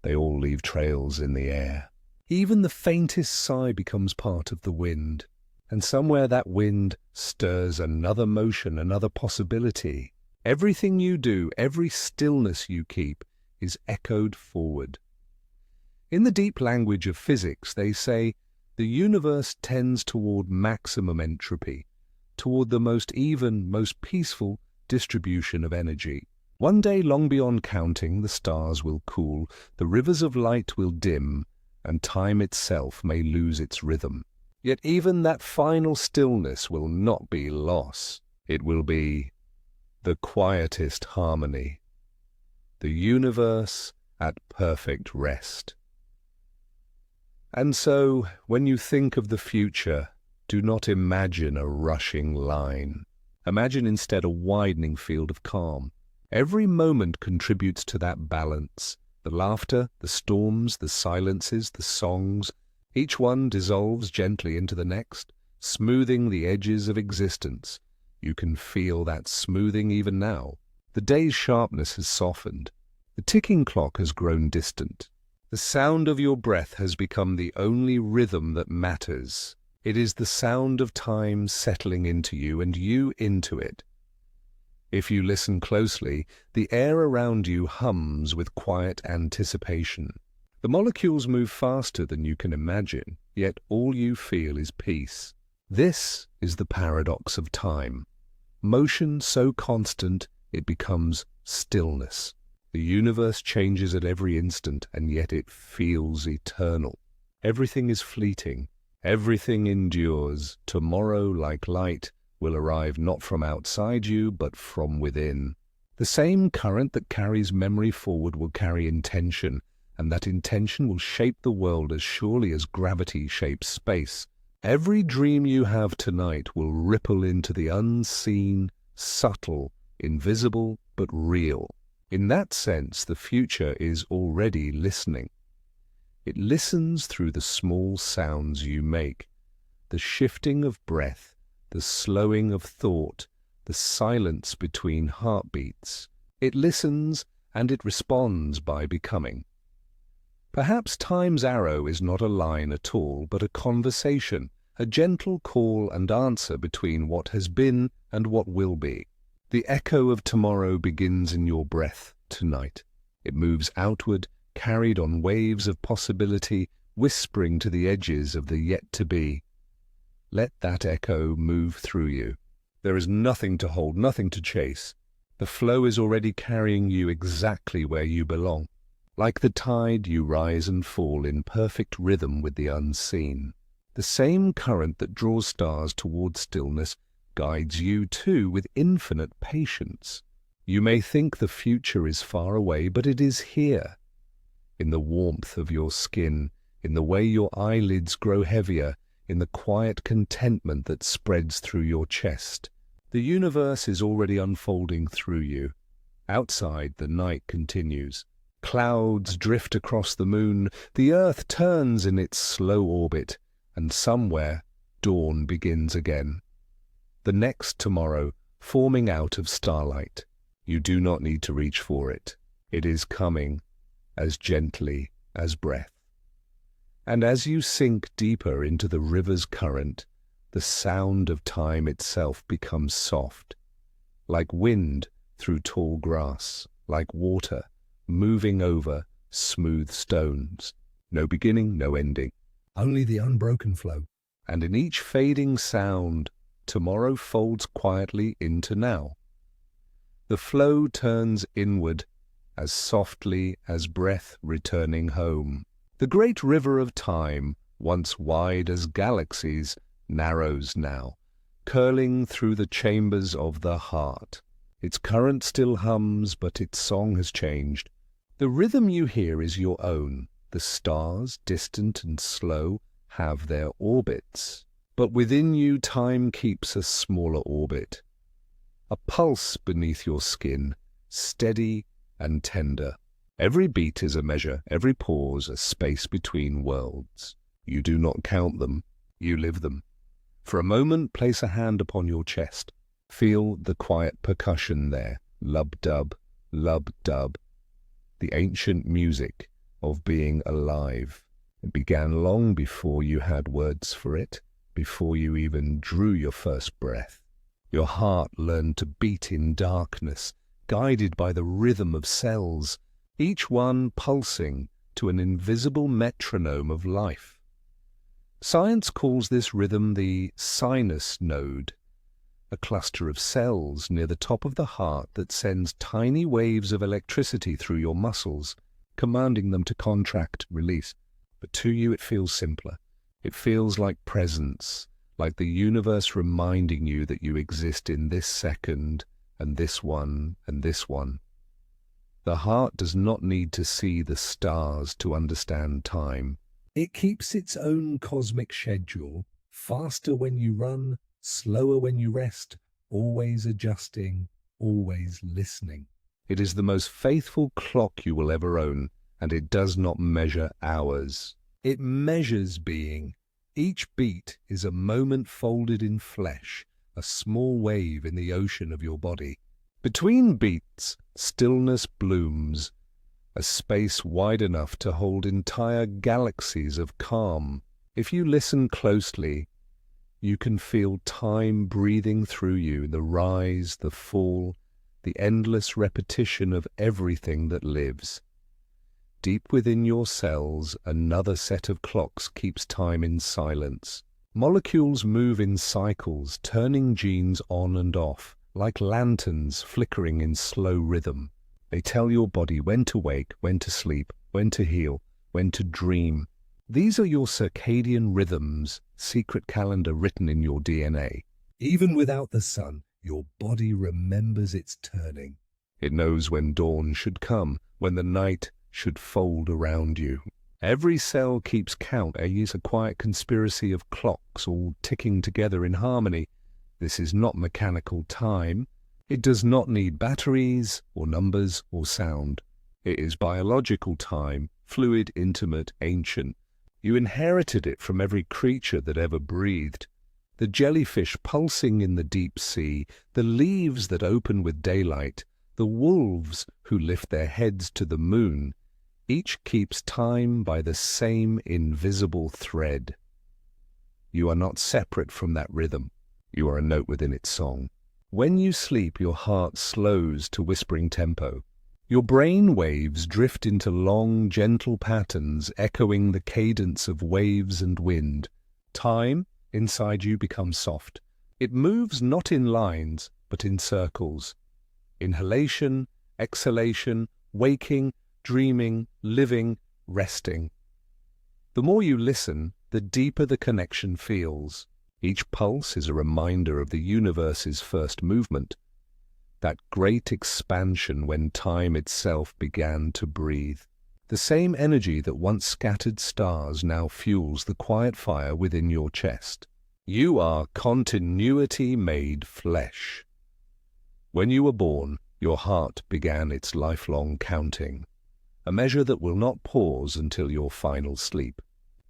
they all leave trails in the air. Even the faintest sigh becomes part of the wind, and somewhere that wind stirs another motion, another possibility. Everything you do, every stillness you keep, is echoed forward. In the deep language of physics, they say the universe tends toward maximum entropy, toward the most even, most peaceful distribution of energy. One day, long beyond counting, the stars will cool, the rivers of light will dim, and time itself may lose its rhythm. Yet even that final stillness will not be loss. It will be the quietest harmony, the universe at perfect rest. And so, when you think of the future, do not imagine a rushing line. Imagine instead a widening field of calm. Every moment contributes to that balance. The laughter, the storms, the silences, the songs, each one dissolves gently into the next, smoothing the edges of existence. You can feel that smoothing even now. The day's sharpness has softened. The ticking clock has grown distant. The sound of your breath has become the only rhythm that matters. It is the sound of time settling into you and you into it. If you listen closely, the air around you hums with quiet anticipation. The molecules move faster than you can imagine, yet all you feel is peace. This is the paradox of time. Motion so constant, it becomes stillness. The universe changes at every instant, and yet it feels eternal. Everything is fleeting. Everything endures. Tomorrow, like light, will arrive not from outside you, but from within. The same current that carries memory forward will carry intention, and that intention will shape the world as surely as gravity shapes space. Every dream you have tonight will ripple into the unseen, subtle, invisible, but real. In that sense, the future is already listening. It listens through the small sounds you make, the shifting of breath, the slowing of thought, the silence between heartbeats. It listens and it responds by becoming. Perhaps time's arrow is not a line at all, but a conversation, a gentle call and answer between what has been and what will be. The echo of tomorrow begins in your breath tonight. It moves outward, carried on waves of possibility, whispering to the edges of the yet-to-be. Let that echo move through you. There is nothing to hold, nothing to chase. The flow is already carrying you exactly where you belong. Like the tide, you rise and fall in perfect rhythm with the unseen. The same current that draws stars towards stillness guides you too with infinite patience. You may think the future is far away, but it is here. In the warmth of your skin, in the way your eyelids grow heavier, in the quiet contentment that spreads through your chest. The universe is already unfolding through you. Outside, the night continues. Clouds drift across the moon, the earth turns in its slow orbit, and somewhere dawn begins again. The next tomorrow, forming out of starlight. You do not need to reach for it. It is coming, as gently as breath. And as you sink deeper into the river's current, the sound of time itself becomes soft, like wind through tall grass, like water moving over smooth stones. No beginning, no ending. Only the unbroken flow. And in each fading sound, tomorrow folds quietly into now. The flow turns inward as softly as breath returning home. The great river of time, once wide as galaxies, narrows now, curling through the chambers of the heart. Its current still hums, but its song has changed. The rhythm you hear is your own. The stars, distant and slow, have their orbits. But within you time keeps a smaller orbit. A pulse beneath your skin, steady and tender. Every beat is a measure, every pause a space between worlds. You do not count them, you live them. For a moment, place a hand upon your chest. Feel the quiet percussion there, lub-dub, lub-dub. The ancient music of being alive. It began long before you had words for it, before you even drew your first breath. Your heart learned to beat in darkness, guided by the rhythm of cells, each one pulsing to an invisible metronome of life. Science calls this rhythm the sinus node, a cluster of cells near the top of the heart that sends tiny waves of electricity through your muscles, commanding them to contract, release. But to you it feels simpler. It feels like presence, like the universe reminding you that you exist in this second, and this one, and this one. The heart does not need to see the stars to understand time. It keeps its own cosmic schedule, faster when you run, slower when you rest, always adjusting, always listening. It is the most faithful clock you will ever own, and it does not measure hours. It measures being. Each beat is a moment folded in flesh, a small wave in the ocean of your body. Between beats, stillness blooms, a space wide enough to hold entire galaxies of calm. If you listen closely, you can feel time breathing through you, the rise, the fall, the endless repetition of everything that lives. Deep within your cells, another set of clocks keeps time in silence. Molecules move in cycles, turning genes on and off, like lanterns flickering in slow rhythm. They tell your body when to wake, when to sleep, when to heal, when to dream. These are your circadian rhythms, secret calendar written in your DNA. Even without the sun, your body remembers its turning. It knows when dawn should come, when the night should fold around you. Every cell keeps count. It is a quiet conspiracy of clocks all ticking together in harmony. This is not mechanical time. It does not need batteries or numbers or sound. It is biological time, fluid, intimate, ancient. You inherited it from every creature that ever breathed. The jellyfish pulsing in the deep sea, the leaves that open with daylight, the wolves who lift their heads to the moon, each keeps time by the same invisible thread. You are not separate from that rhythm. You are a note within its song. When you sleep, your heart slows to whispering tempo. Your brain waves drift into long, gentle patterns echoing the cadence of waves and wind. Time inside you becomes soft. It moves not in lines, but in circles. Inhalation, exhalation, waking, dreaming, living, resting. The more you listen, the deeper the connection feels. Each pulse is a reminder of the universe's first movement, that great expansion when time itself began to breathe. The same energy that once scattered stars now fuels the quiet fire within your chest. You are continuity made flesh. When you were born, your heart began its lifelong counting, a measure that will not pause until your final sleep.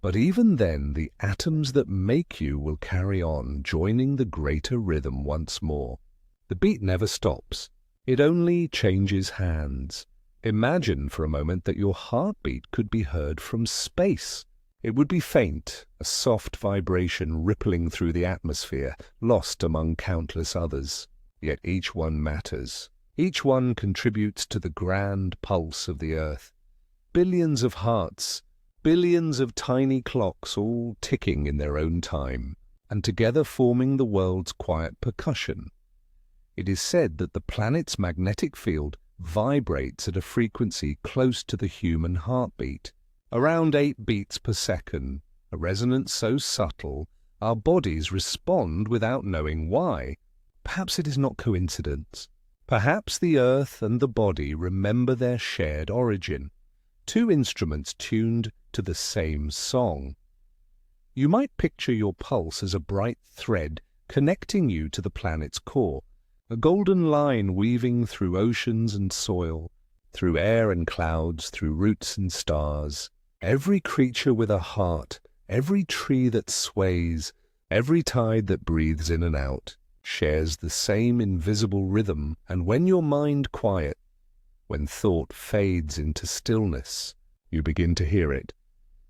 But even then, the atoms that make you will carry on, joining the greater rhythm once more. The beat never stops. It only changes hands. Imagine for a moment that your heartbeat could be heard from space. It would be faint, a soft vibration rippling through the atmosphere, lost among countless others. Yet each one matters. Each one contributes to the grand pulse of the earth. Billions of hearts, billions of tiny clocks all ticking in their own time, and together forming the world's quiet percussion. It is said that the planet's magnetic field vibrates at a frequency close to the human heartbeat, around 8 beats per second, a resonance so subtle our bodies respond without knowing why. Perhaps it is not coincidence. Perhaps the earth and the body remember their shared origin, 2 instruments tuned to the same song. You might picture your pulse as a bright thread connecting you to the planet's core, a golden line weaving through oceans and soil, through air and clouds, through roots and stars. Every creature with a heart, every tree that sways, every tide that breathes in and out, shares the same invisible rhythm. And when your mind quiet, when thought fades into stillness, you begin to hear it,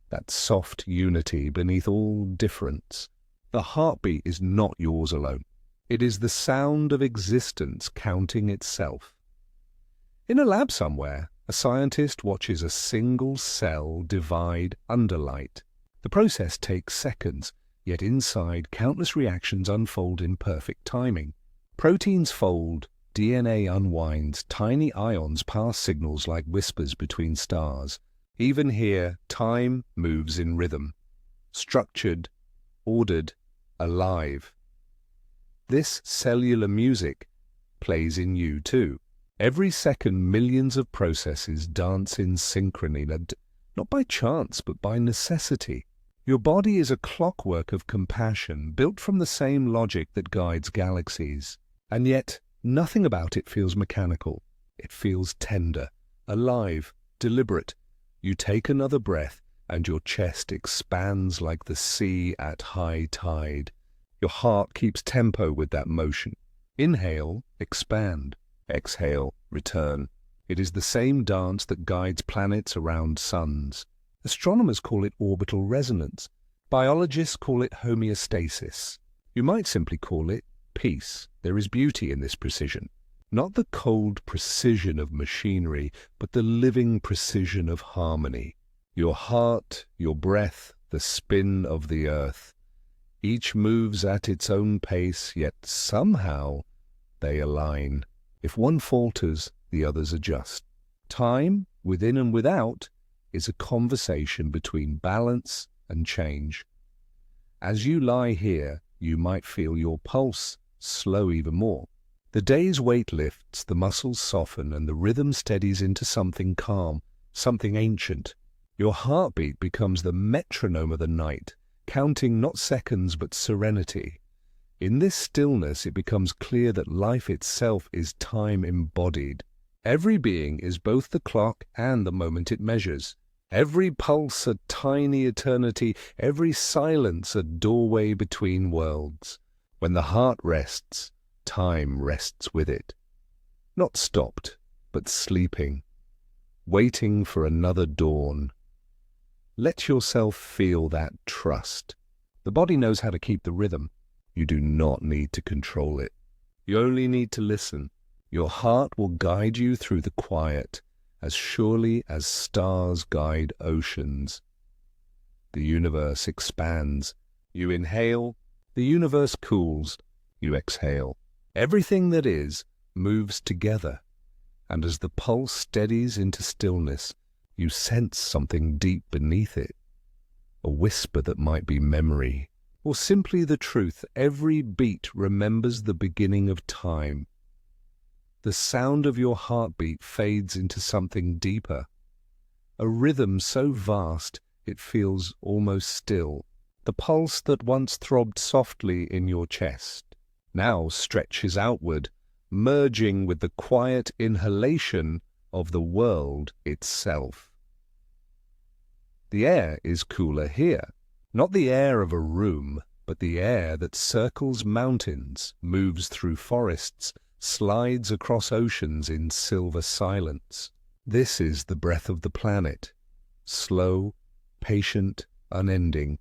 that soft unity beneath all difference. The heartbeat is not yours alone. It is the sound of existence counting itself. In a lab somewhere, a scientist watches a single cell divide under light. The process takes seconds, yet inside countless reactions unfold in perfect timing. Proteins fold, DNA unwinds, tiny ions pass signals like whispers between stars. Even here, time moves in rhythm, structured, ordered, alive. This cellular music plays in you too. Every second, millions of processes dance in synchrony, not by chance, but by necessity. Your body is a clockwork of compassion, built from the same logic that guides galaxies. And yet, nothing about it feels mechanical. It feels tender, alive, deliberate. You take another breath, and your chest expands like the sea at high tide. Your heart keeps tempo with that motion. Inhale, expand. Exhale, return. It is the same dance that guides planets around suns. Astronomers call it orbital resonance. Biologists call it homeostasis. You might simply call it peace. There is beauty in this precision. Not the cold precision of machinery, but the living precision of harmony. Your heart, your breath, the spin of the earth. Each moves at its own pace, yet somehow they align. If one falters, the others adjust. Time, within and without, is a conversation between balance and change. As you lie here, you might feel your pulse slow even more. The day's weight lifts, the muscles soften, and the rhythm steadies into something calm, something ancient. Your heartbeat becomes the metronome of the night, counting not seconds but serenity. In this stillness it becomes clear that life itself is time embodied. Every being is both the clock and the moment it measures. Every pulse a tiny eternity, every silence a doorway between worlds. When the heart rests, time rests with it. Not stopped, but sleeping, waiting for another dawn. Let yourself feel that trust. The body knows how to keep the rhythm. You do not need to control it. You only need to listen. Your heart will guide you through the quiet, as surely as stars guide oceans. The universe expands. You inhale, the universe cools. You exhale. Everything that is moves together, and as the pulse steadies into stillness, you sense something deep beneath it. A whisper that might be memory, or simply the truth. Every beat remembers the beginning of time. The sound of your heartbeat fades into something deeper, a rhythm so vast it feels almost still. The pulse that once throbbed softly in your chest now stretches outward, merging with the quiet inhalation of the world itself. The air is cooler here, not the air of a room, but the air that circles mountains, moves through forests, slides across oceans in silver silence. This is the breath of the planet, slow, patient, unending.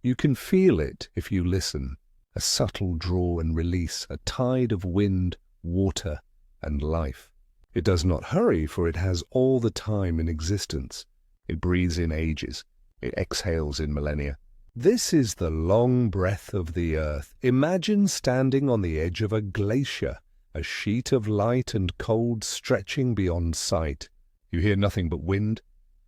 You can feel it if you listen, a subtle draw and release, a tide of wind, water, and life. It does not hurry, for it has all the time in existence. It breathes in ages. It exhales in millennia. This is the long breath of the earth. Imagine standing on the edge of a glacier, a sheet of light and cold stretching beyond sight. You hear nothing but wind,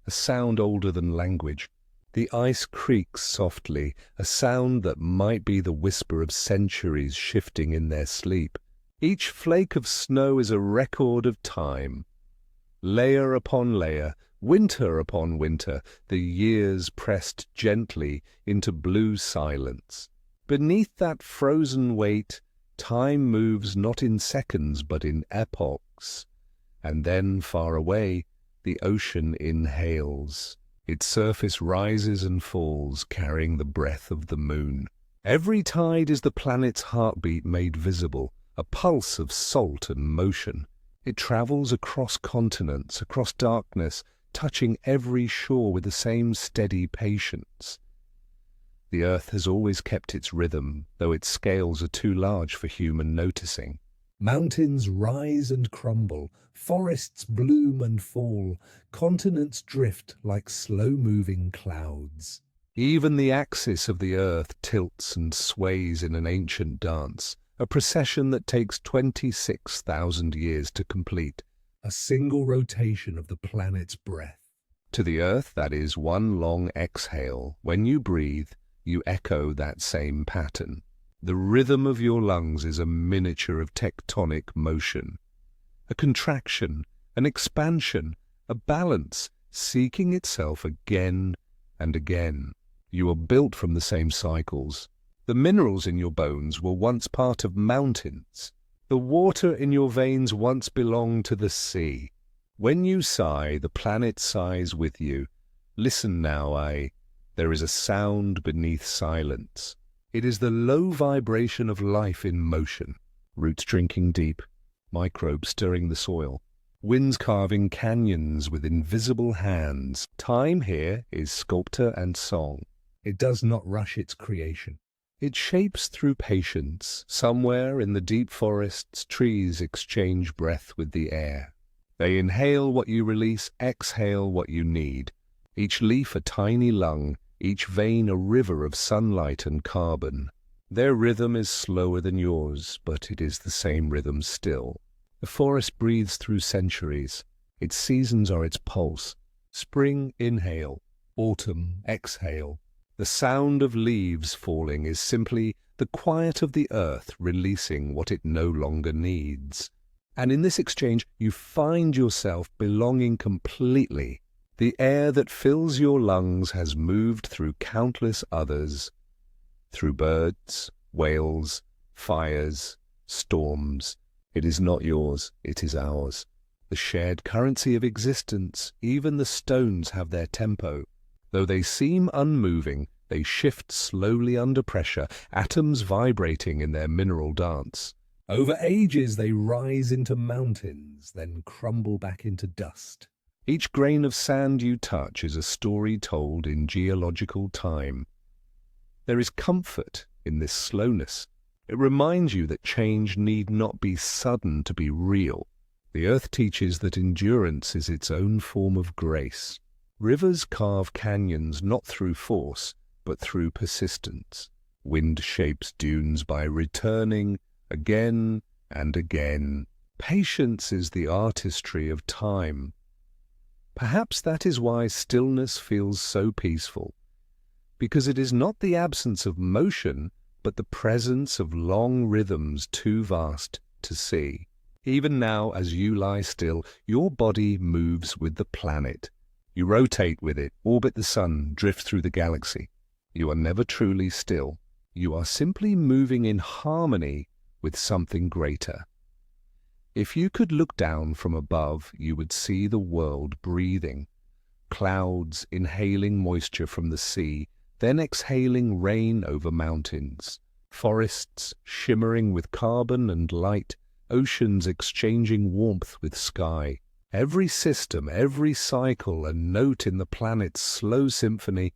a sound older than language. The ice creaks softly, a sound that might be the whisper of centuries shifting in their sleep. Each flake of snow is a record of time. Layer upon layer, winter upon winter, the years pressed gently into blue silence. Beneath that frozen weight, time moves not in seconds but in epochs. And then, far away, the ocean inhales. Its surface rises and falls, carrying the breath of the moon. Every tide is the planet's heartbeat made visible, a pulse of salt and motion. It travels across continents, across darkness, touching every shore with the same steady patience. The earth has always kept its rhythm, though its scales are too large for human noticing. Mountains rise and crumble, forests bloom and fall, continents drift like slow-moving clouds. Even the axis of the earth tilts and sways in an ancient dance, a procession that takes 26,000 years to complete. A single rotation of the planet's breath. To the earth, that is one long exhale. When you breathe, you echo that same pattern. The rhythm of your lungs is a miniature of tectonic motion. A contraction, an expansion, a balance, seeking itself again and again. You are built from the same cycles. The minerals in your bones were once part of mountains. The water in your veins once belonged to the sea. When you sigh, the planet sighs with you. Listen now, there is a sound beneath silence. It is the low vibration of life in motion. Roots drinking deep, microbes stirring the soil, winds carving canyons with invisible hands. Time here is sculptor and song. It does not rush its creation. It shapes through patience. Somewhere in the deep forests, trees exchange breath with the air. They inhale what you release, exhale what you need. Each leaf a tiny lung, each vein a river of sunlight and carbon. Their rhythm is slower than yours, but it is the same rhythm still. The forest breathes through centuries. Its seasons are its pulse. Spring, inhale. Autumn, exhale. The sound of leaves falling is simply the quiet of the earth releasing what it no longer needs. And in this exchange, you find yourself belonging completely. The air that fills your lungs has moved through countless others, through birds, whales, fires, storms. It is not yours, it is ours. The shared currency of existence. Even the stones have their tempo. Though they seem unmoving, they shift slowly under pressure, atoms vibrating in their mineral dance. Over ages they rise into mountains, then crumble back into dust. Each grain of sand you touch is a story told in geological time. There is comfort in this slowness. It reminds you that change need not be sudden to be real. The earth teaches that endurance is its own form of grace. Rivers carve canyons not through force, but through persistence. Wind shapes dunes by returning again and again. Patience is the artistry of time. Perhaps that is why stillness feels so peaceful, because it is not the absence of motion, but the presence of long rhythms too vast to see. Even now, as you lie still, your body moves with the planet. You rotate with it, orbit the sun, drift through the galaxy. You are never truly still. You are simply moving in harmony with something greater. If you could look down from above, you would see the world breathing. Clouds inhaling moisture from the sea, then exhaling rain over mountains. Forests shimmering with carbon and light, oceans exchanging warmth with sky. Every system, every cycle, a note in the planet's slow symphony.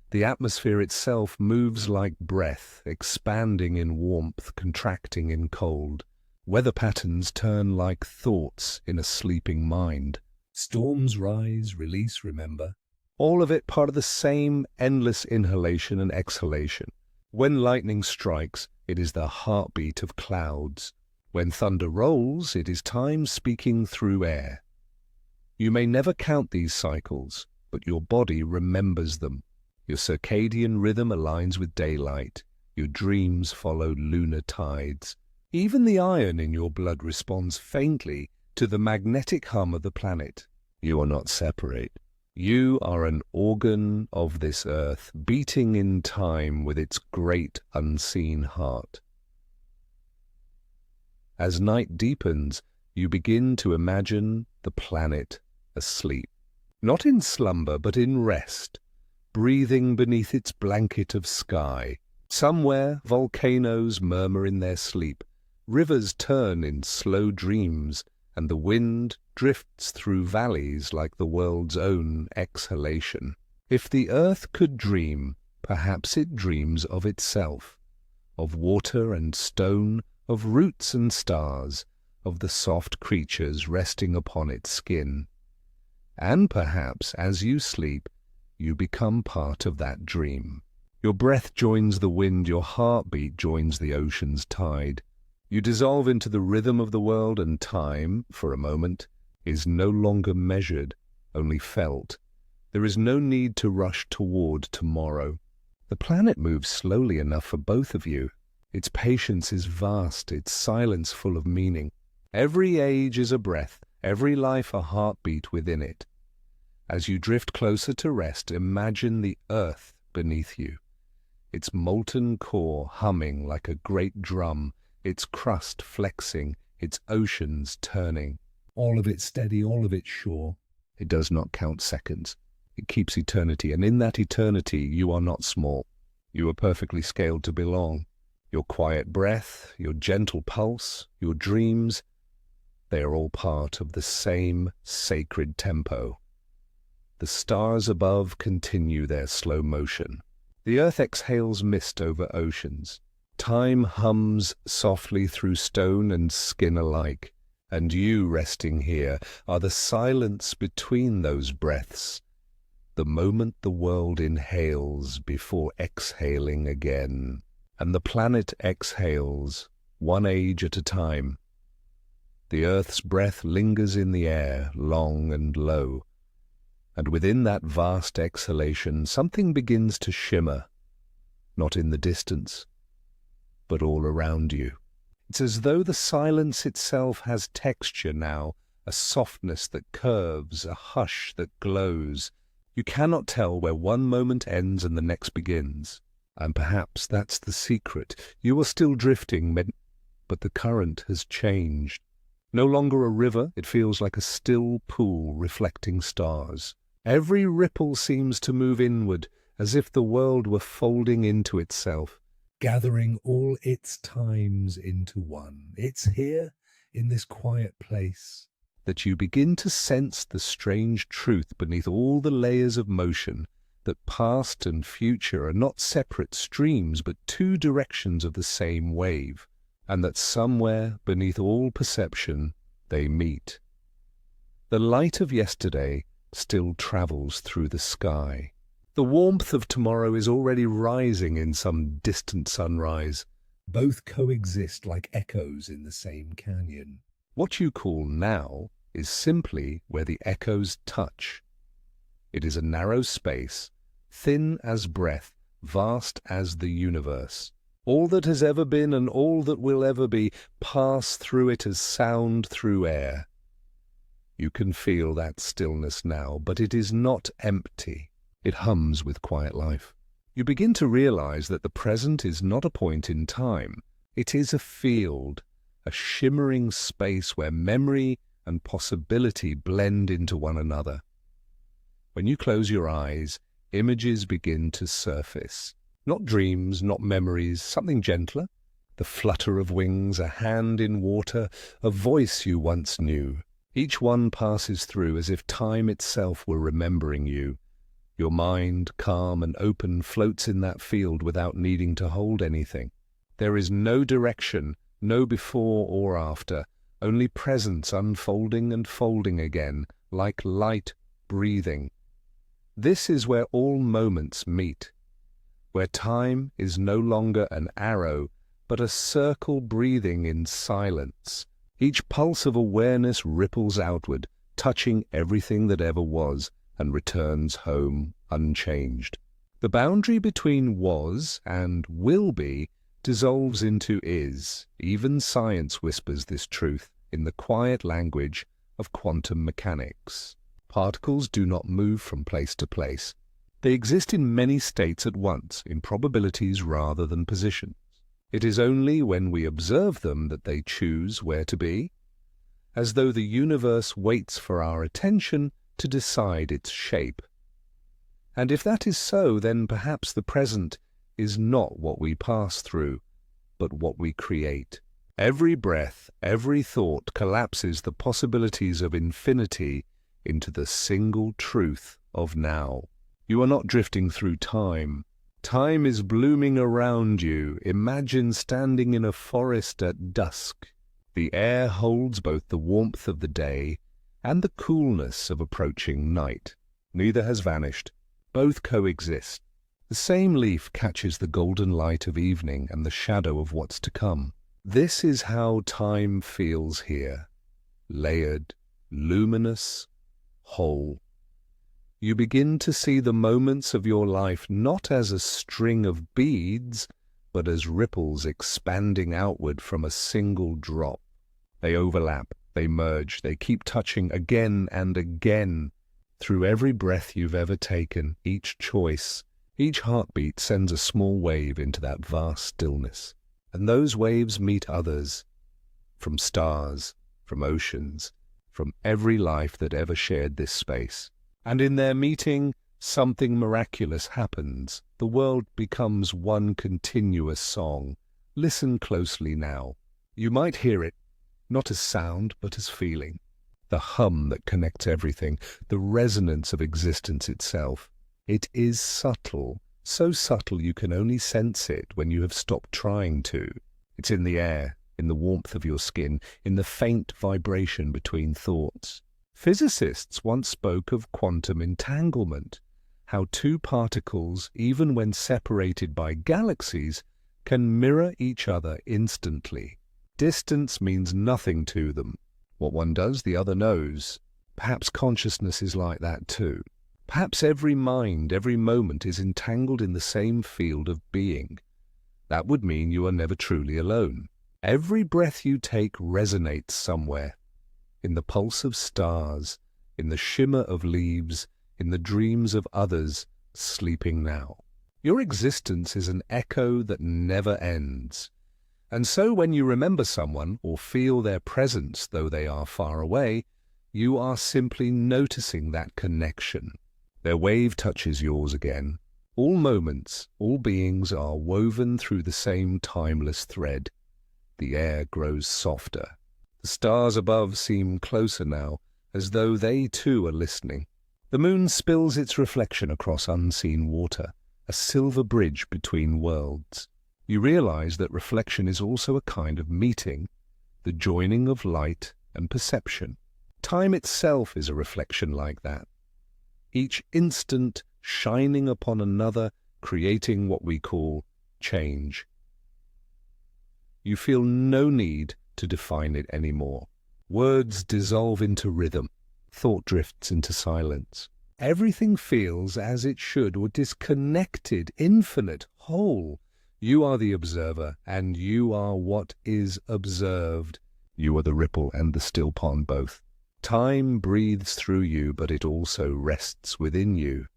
The atmosphere itself moves like breath, expanding in warmth, contracting in cold. Weather patterns turn like thoughts in a sleeping mind. Storms rise, release, remember. All of it part of the same endless inhalation and exhalation. When lightning strikes, it is the heartbeat of clouds. When thunder rolls, it is time speaking through air. You may never count these cycles, but your body remembers them. Your circadian rhythm aligns with daylight. Your dreams follow lunar tides. Even the iron in your blood responds faintly to the magnetic hum of the planet. You are not separate. You are an organ of this earth, beating in time with its great unseen heart. As night deepens, you begin to imagine the planet asleep. Not in slumber, but in rest, breathing beneath its blanket of sky. Somewhere volcanoes murmur in their sleep, rivers turn in slow dreams, and the wind drifts through valleys like the world's own exhalation. If the earth could dream, perhaps it dreams of itself, of water and stone, of roots and stars, of the soft creatures resting upon its skin. And perhaps, as you sleep, you become part of that dream. Your breath joins the wind, your heartbeat joins the ocean's tide. You dissolve into the rhythm of the world, and time, for a moment, is no longer measured, only felt. There is no need to rush toward tomorrow. The planet moves slowly enough for both of you. Its patience is vast, its silence full of meaning. Every age is a breath, every life a heartbeat within it. As you drift closer to rest, imagine the earth beneath you, its molten core humming like a great drum, its crust flexing, its oceans turning. All of it steady, all of it sure. It does not count seconds. It keeps eternity, and in that eternity you are not small. You are perfectly scaled to belong. Your quiet breath, your gentle pulse, your dreams, they are all part of the same sacred tempo. The stars above continue their slow motion. The earth exhales mist over oceans. Time hums softly through stone and skin alike, and you resting here are the silence between those breaths, the moment the world inhales before exhaling again, and the planet exhales, one age at a time. The earth's breath lingers in the air, long and low, and within that vast exhalation something begins to shimmer, not in the distance, but all around you. It's as though the silence itself has texture now, a softness that curves, a hush that glows. You cannot tell where one moment ends and the next begins. And perhaps that's the secret. You are still drifting, but the current has changed. No longer a river, it feels like a still pool reflecting stars. Every ripple seems to move inward, as if the world were folding into itself, gathering all its times into one. It's here, in this quiet place, that you begin to sense the strange truth beneath all the layers of motion, that past and future are not separate streams but two directions of the same wave, and that somewhere beneath all perception They meet. The light of yesterday still travels through the sky. The warmth of tomorrow is already rising in some distant sunrise. Both coexist like echoes in the same canyon. What you call now is simply where the echoes touch. It is a narrow space, thin as breath, vast as the universe. All that has ever been and all that will ever be pass through it as sound through air. You can feel that stillness now, but it is not empty. It hums with quiet life. You begin to realize that the present is not a point in time. It is a field, a shimmering space where memory and possibility blend into one another. When you close your eyes, images begin to surface. Not dreams, not memories, something gentler. The flutter of wings, a hand in water, a voice you once knew. Each one passes through as if time itself were remembering you. Your mind, calm and open, floats in that field without needing to hold anything. There is no direction, no before or after, only presence unfolding and folding again, like light breathing. This is where all moments meet, where time is no longer an arrow, but a circle breathing in silence. Each pulse of awareness ripples outward, touching everything that ever was, and returns home unchanged. The boundary between was and will be dissolves into is. Even science whispers this truth in the quiet language of quantum mechanics. Particles do not move from place to place. They exist in many states at once, in probabilities rather than positions. It is only when we observe them that they choose where to be, as though the universe waits for our attention to decide its shape. And if that is so, then perhaps the present is not what we pass through, but what we create. Every breath, every thought collapses the possibilities of infinity into the single truth of now. You are not drifting through time. Time is blooming around you. Imagine standing in a forest at dusk. The air holds both the warmth of the day and the coolness of approaching night. Neither has vanished. Both coexist. The same leaf catches the golden light of evening and the shadow of what's to come. This is how time feels here. Layered, luminous, whole. You begin to see the moments of your life not as a string of beads, but as ripples expanding outward from a single drop. They overlap, they merge, they keep touching again and again. Through every breath you've ever taken, each choice, each heartbeat sends a small wave into that vast stillness. And those waves meet others, from stars, from oceans, from every life that ever shared this space. And in their meeting, something miraculous happens. The world becomes one continuous song. Listen closely now. You might hear it, not as sound, but as feeling. The hum that connects everything, the resonance of existence itself. It is subtle, so subtle you can only sense it when you have stopped trying to. It's in the air, in the warmth of your skin, in the faint vibration between thoughts. Physicists once spoke of quantum entanglement, how two particles, even when separated by galaxies, can mirror each other instantly. Distance means nothing to them. What one does, the other knows. Perhaps consciousness is like that too. Perhaps every mind, every moment is entangled in the same field of being. That would mean you are never truly alone. Every breath you take resonates somewhere. In the pulse of stars, in the shimmer of leaves, in the dreams of others sleeping now. Your existence is an echo that never ends. And so when you remember someone or feel their presence though they are far away, you are simply noticing that connection. Their wave touches yours again. All moments, all beings are woven through the same timeless thread. The air grows softer. The stars above seem closer now, as though they too are listening. The moon spills its reflection across unseen water, a silver bridge between worlds. You realize that reflection is also a kind of meeting, the joining of light and perception. Time itself is a reflection like that. Each instant shining upon another, creating what we call change. You feel no need to define it anymore. Words dissolve into rhythm. Thought drifts into silence. Everything feels as it should, or disconnected, infinite, whole. You are the observer, and you are what is observed. You are the ripple and the still pond both. Time breathes through you, but it also rests within you.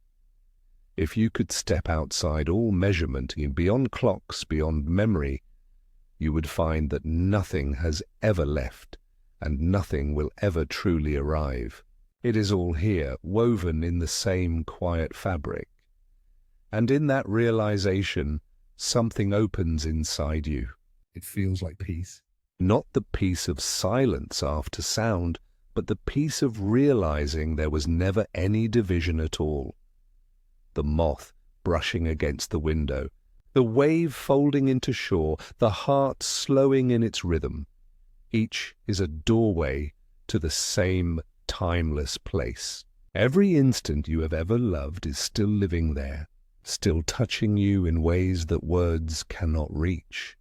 If you could step outside all measurement, beyond clocks, beyond memory, you would find that nothing has ever left, and nothing will ever truly arrive. It is all here, woven in the same quiet fabric. And in that realization, something opens inside you. It feels like peace. Not the peace of silence after sound, but the peace of realizing there was never any division at all. The moth brushing against the window, the wave folding into shore, the heart slowing in its rhythm. Each is a doorway to the same timeless place. Every instant you have ever loved is still living there, still touching you in ways that words cannot reach.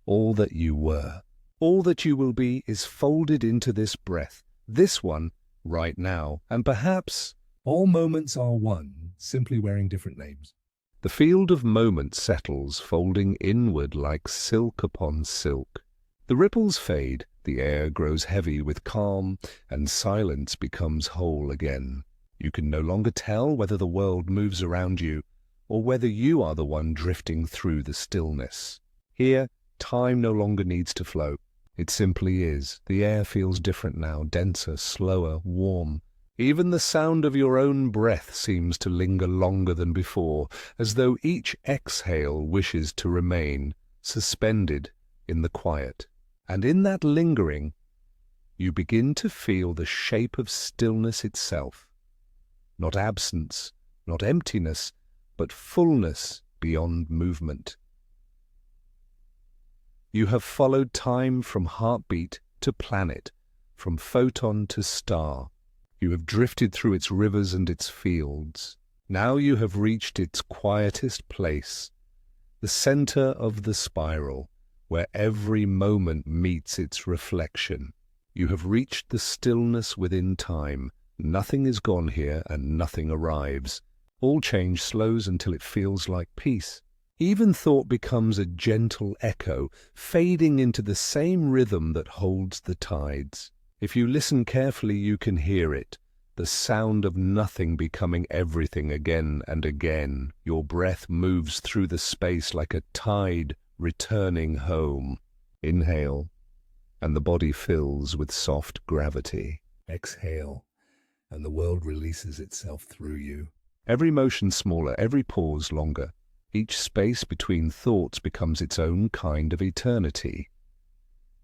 All that you were, all that you will be, is folded into this breath, this one, right now, and perhaps all moments are one, simply wearing different names. The field of moment settles, folding inward like silk upon silk. The ripples fade, the air grows heavy with calm, and silence becomes whole again. You can no longer tell whether the world moves around you, or whether you are the one drifting through the stillness. Here, time no longer needs to flow. It simply is. The air feels different now, denser, slower, warm. Even the sound of your own breath seems to linger longer than before, as though each exhale wishes to remain suspended in the quiet. And in that lingering, you begin to feel the shape of stillness itself. Not absence, not emptiness, but fullness beyond movement. You have followed time from heartbeat to planet, from photon to star. You have drifted through its rivers and its fields. Now you have reached its quietest place, the center of the spiral, where every moment meets its reflection. You have reached the stillness within time. Nothing is gone here and nothing arrives. All change slows until it feels like peace. Even thought becomes a gentle echo, fading into the same rhythm that holds the tides. If you listen carefully, you can hear it, the sound of nothing becoming everything again and again. Your breath moves through the space like a tide returning home. Inhale, and the body fills with soft gravity. Exhale, and the world releases itself through you. Every motion smaller, every pause longer. Each space between thoughts becomes its own kind of eternity.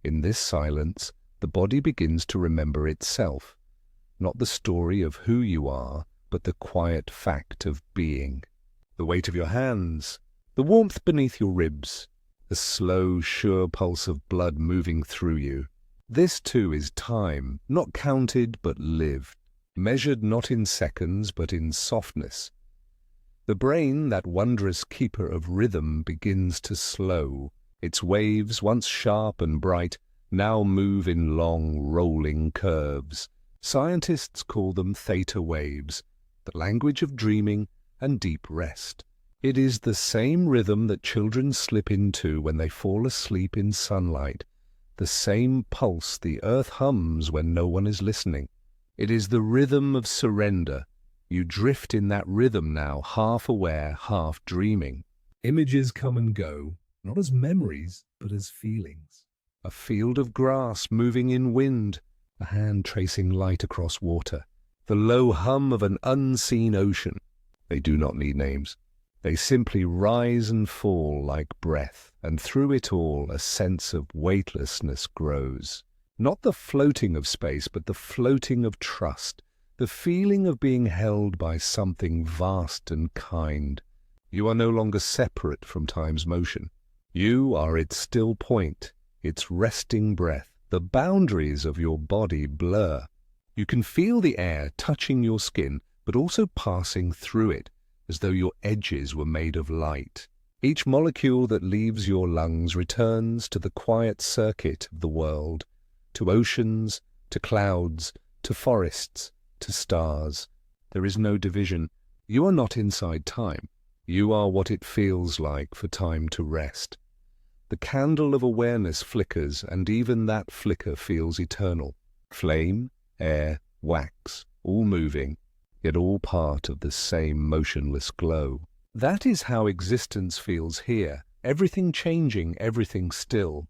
In this silence, the body begins to remember itself, not the story of who you are, but the quiet fact of being. The weight of your hands, the warmth beneath your ribs, the slow, sure pulse of blood moving through you. This too is time, not counted but lived, measured not in seconds but in softness. The brain, that wondrous keeper of rhythm, begins to slow. Its waves, once sharp and bright, now move in long, rolling curves. Scientists call them theta waves, the language of dreaming and deep rest. It is the same rhythm that children slip into when they fall asleep in sunlight, the same pulse the earth hums when no one is listening. It is the rhythm of surrender. You drift in that rhythm now, half aware, half dreaming. Images come and go, not as memories, but as feelings. A field of grass moving in wind, a hand tracing light across water, the low hum of an unseen ocean. They do not need names. They simply rise and fall like breath, and through it all a sense of weightlessness grows. Not the floating of space, but the floating of trust, the feeling of being held by something vast and kind. You are no longer separate from time's motion. You are its still point, its resting breath, The boundaries of your body blur. You can feel the air touching your skin, but also passing through it, as though your edges were made of light. Each molecule that leaves your lungs returns to the quiet circuit of the world, to oceans, to clouds, to forests, to stars. There is no division. You are not inside time. You are what it feels like for time to rest. The candle of awareness flickers, and even that flicker feels eternal. Flame, air, wax, all moving, yet all part of the same motionless glow. That is how existence feels here, everything changing, everything still.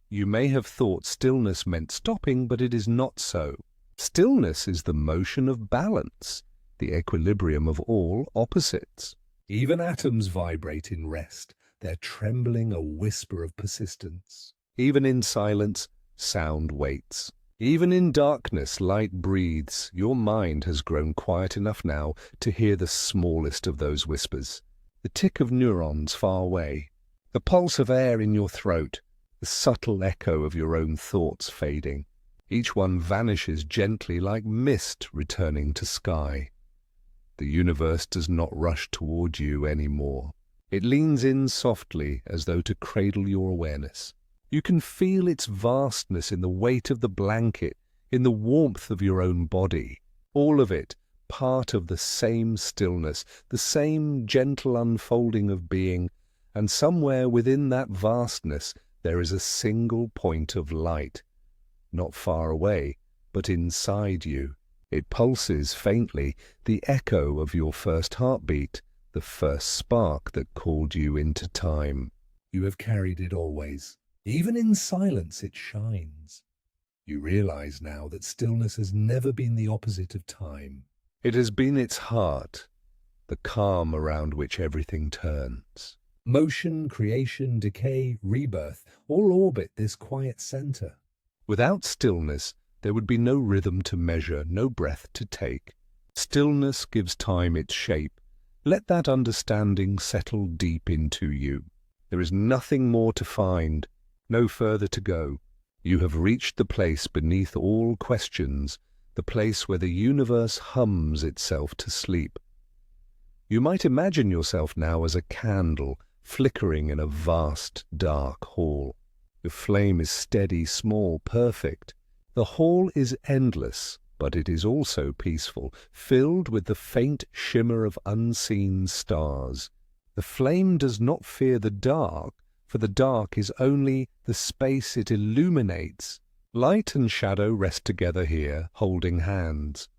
You may have thought stillness meant stopping, but it is not so. Stillness is the motion of balance, the equilibrium of all opposites. Even atoms vibrate in rest, their trembling a whisper of persistence. Even in silence, sound waits. Even in darkness, light breathes. Your mind has grown quiet enough now to hear the smallest of those whispers. The tick of neurons far away, the pulse of air in your throat, the subtle echo of your own thoughts fading. Each one vanishes gently like mist returning to sky. The universe does not rush toward you anymore. It leans in softly as though to cradle your awareness. You can feel its vastness in the weight of the blanket, in the warmth of your own body. All of it, part of the same stillness, the same gentle unfolding of being, and somewhere within that vastness there is a single point of light. Not far away, but inside you. It pulses faintly, the echo of your first heartbeat, the first spark that called you into time. You have carried it always. Even in silence it shines. You realize now that stillness has never been the opposite of time. It has been its heart, the calm around which everything turns. Motion, creation, decay, rebirth, all orbit this quiet center. Without stillness, there would be no rhythm to measure, no breath to take. Stillness gives time its shape. Let that understanding settle deep into you. There is nothing more to find, no further to go. You have reached the place beneath all questions, the place where the universe hums itself to sleep. You might imagine yourself now as a candle flickering in a vast, dark hall. The flame is steady, small, perfect. The hall is endless, but it is also peaceful, filled with the faint shimmer of unseen stars. The flame does not fear the dark, for the dark is only the space it illuminates. Light and shadow rest together here, holding hands.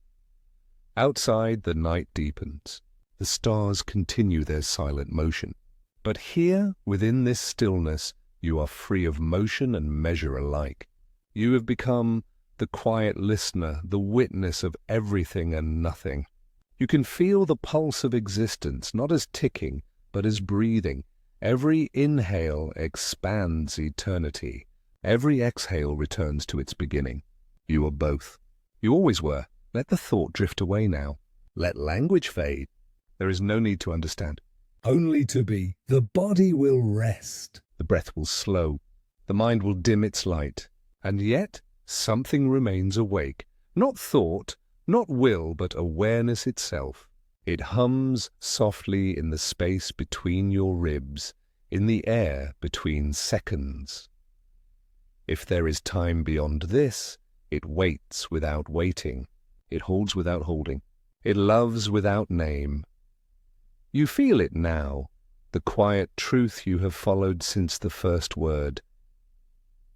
Outside, the night deepens. The stars continue their silent motion. But here, within this stillness, you are free of motion and measure alike. You have become the quiet listener, the witness of everything and nothing. You can feel the pulse of existence, not as ticking, but as breathing. Every inhale expands eternity. Every exhale returns to its beginning. You are both. You always were. Let the thought drift away now. Let language fade. There is no need to understand. Only to be. The body will rest. The breath will slow. The mind will dim its light. And yet, something remains awake. Not thought, not will, but awareness itself. It hums softly in the space between your ribs, in the air between seconds. If there is time beyond this, it waits without waiting. It holds without holding. It loves without name. You feel it now, the quiet truth you have followed since the first word,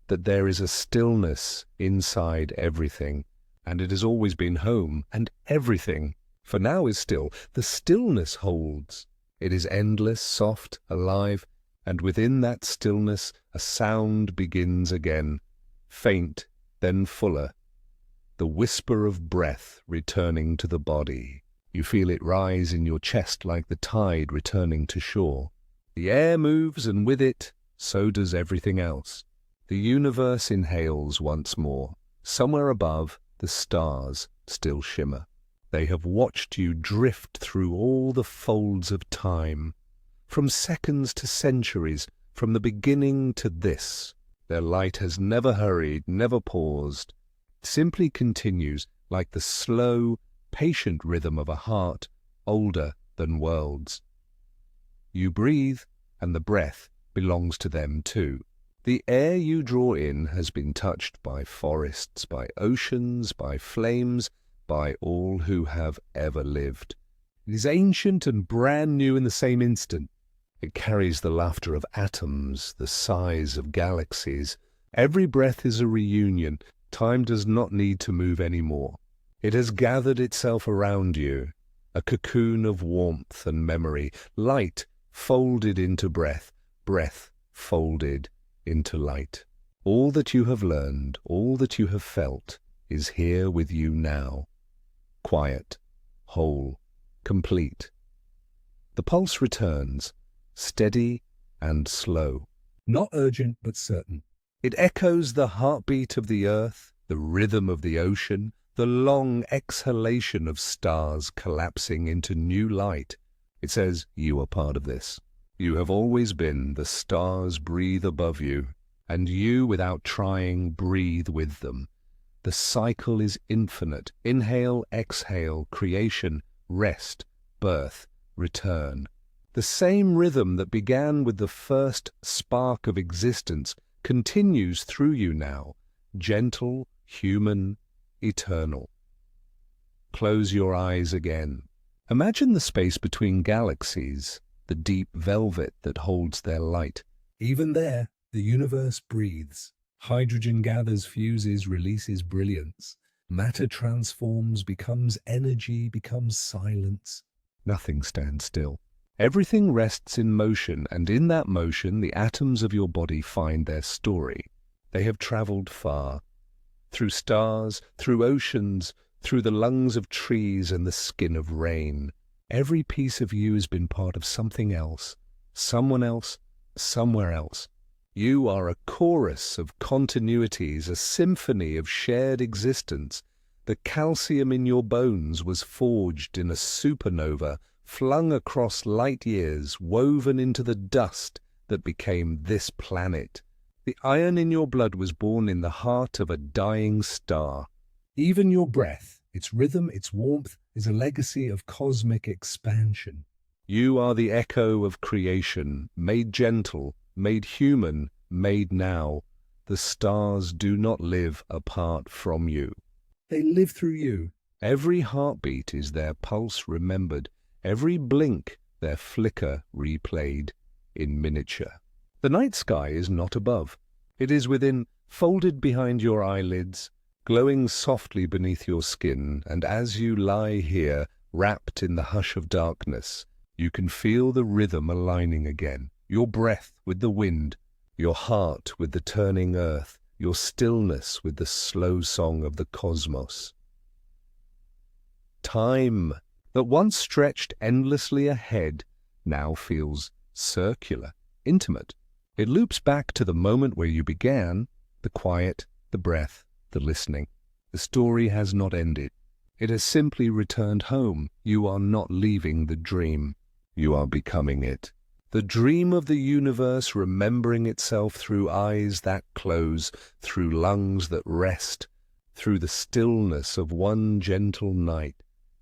that there is a stillness inside everything, and it has always been home, and everything, for now is still. The stillness holds. It is endless, soft, alive, and within that stillness a sound begins again, faint, then fuller, the whisper of breath returning to the body. You feel it rise in your chest like the tide returning to shore. The air moves, and with it, so does everything else. The universe inhales once more. Somewhere above, the stars still shimmer. They have watched you drift through all the folds of time, from seconds to centuries, from the beginning to this. Their light has never hurried, never paused. It simply continues like the slow, patient rhythm of a heart older than worlds. You breathe, and the breath belongs to them too. The air you draw in has been touched by forests, by oceans, by flames, by all who have ever lived. It is ancient and brand new in the same instant. It carries the laughter of atoms, the sighs of galaxies. Every breath is a reunion. Time does not need to move anymore. It has gathered itself around you, a cocoon of warmth and memory, light folded into breath, breath folded into light. All that you have learned, all that you have felt, is here with you now. Quiet, whole, complete. The pulse returns, steady and slow. Not urgent, but certain. It echoes the heartbeat of the earth, the rhythm of the ocean, the long exhalation of stars collapsing into new light. It says, you are part of this. You have always been. The stars breathe above you, and you, without trying, breathe with them. The cycle is infinite. Inhale, exhale, creation, rest, birth, return. The same rhythm that began with the first spark of existence continues through you now, gentle, human, eternal. Close your eyes again. Imagine the space between galaxies, the deep velvet that holds their light. Even there, the universe breathes. Hydrogen gathers, fuses, releases brilliance. Matter transforms, becomes energy, becomes silence. Nothing stands still. Everything rests in motion, and in that motion the atoms of your body find their story. They have traveled far, through stars, through oceans, through the lungs of trees and the skin of rain. Every piece of you has been part of something else, someone else, somewhere else. You are a chorus of continuities, a symphony of shared existence. The calcium in your bones was forged in a supernova, flung across light years, woven into the dust that became this planet. The iron in your blood was born in the heart of a dying star. Even your breath, its rhythm, its warmth, is a legacy of cosmic expansion. You are the echo of creation, made gentle, made human, made now. The stars do not live apart from you. They live through you. Every heartbeat is their pulse remembered, every blink their flicker replayed in miniature. The night sky is not above. It is within, folded behind your eyelids, glowing softly beneath your skin, and as you lie here, wrapped in the hush of darkness, you can feel the rhythm aligning again, your breath with the wind, your heart with the turning earth, your stillness with the slow song of the cosmos. Time, that once stretched endlessly ahead, now feels circular, intimate. It loops back to the moment where you began, the quiet, the breath, the listening. The story has not ended. It has simply returned home. You are not leaving the dream. You are becoming it. The dream of the universe remembering itself through eyes that close, through lungs that rest, through the stillness of one gentle night.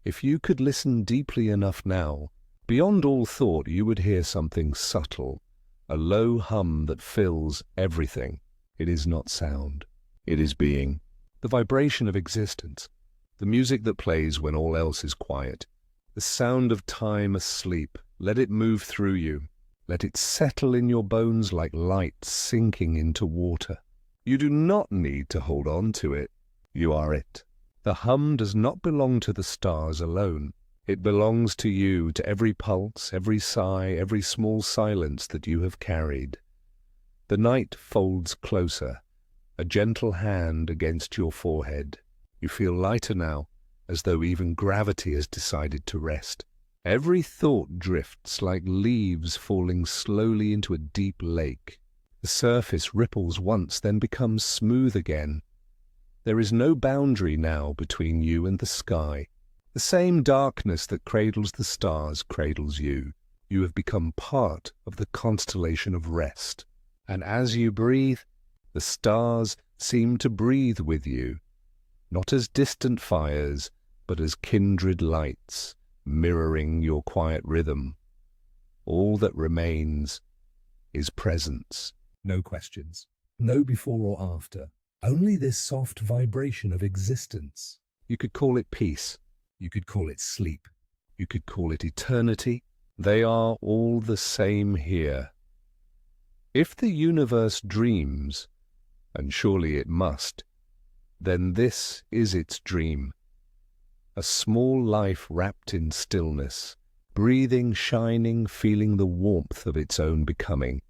If you could listen deeply enough now, beyond all thought you would hear something subtle, a low hum that fills everything. It is not sound. It is being. The vibration of existence. The music that plays when all else is quiet. The sound of time asleep. Let it move through you. Let it settle in your bones like light sinking into water. You do not need to hold on to it. You are it. The hum does not belong to the stars alone. It belongs to you, to every pulse, every sigh, every small silence that you have carried. The night folds closer, a gentle hand against your forehead. You feel lighter now, as though even gravity has decided to rest. Every thought drifts like leaves falling slowly into a deep lake. The surface ripples once, then becomes smooth again. There is no boundary now between you and the sky. The same darkness that cradles the stars cradles you. You have become part of the constellation of rest. And as you breathe, The stars seem to breathe with you, not as distant fires, but as kindred lights, mirroring your quiet rhythm. All that remains is presence. No questions, no before or after, only this soft vibration of existence. You could call it peace. You could call it sleep. You could call it eternity. They are all the same here. If the universe dreams, and surely it must, then this is its dream. A small life wrapped in stillness, breathing, shining, feeling the warmth of its own becoming.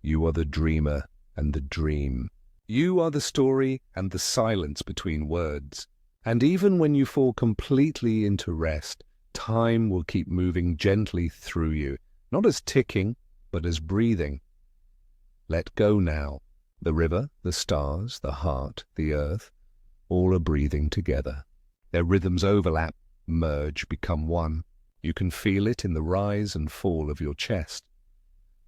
You are the dreamer and the dream. You are the story and the silence between words. And even when you fall completely into rest, time will keep moving gently through you, not as ticking, but as breathing. Let go now. The river, the stars, the heart, the earth, all are breathing together. Their rhythms overlap, merge, become one. You can feel it in the rise and fall of your chest.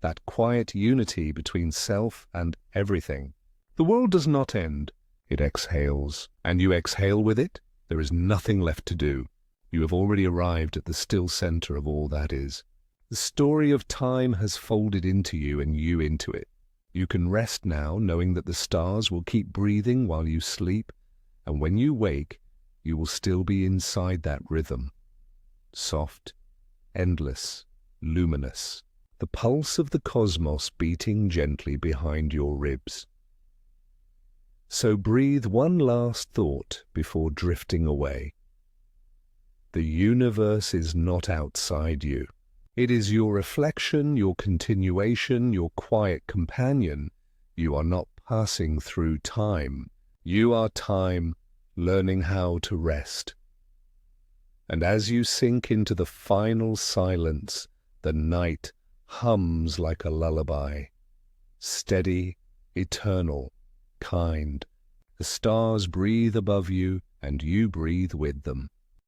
That quiet unity between self and everything. The world does not end. It exhales, and you exhale with it. There is nothing left to do. You have already arrived at the still center of all that is. The story of time has folded into you and you into it. You can rest now, knowing that the stars will keep breathing while you sleep, and when you wake, you will still be inside that rhythm. Soft, endless, luminous, the pulse of the cosmos beating gently behind your ribs. So breathe one last thought before drifting away. The universe is not outside you. It is your reflection, your continuation, your quiet companion. You are not passing through time. You are time, learning how to rest. And as you sink into the final silence, the night hums like a lullaby. Steady, eternal, kind. The stars breathe above you, and you breathe with them.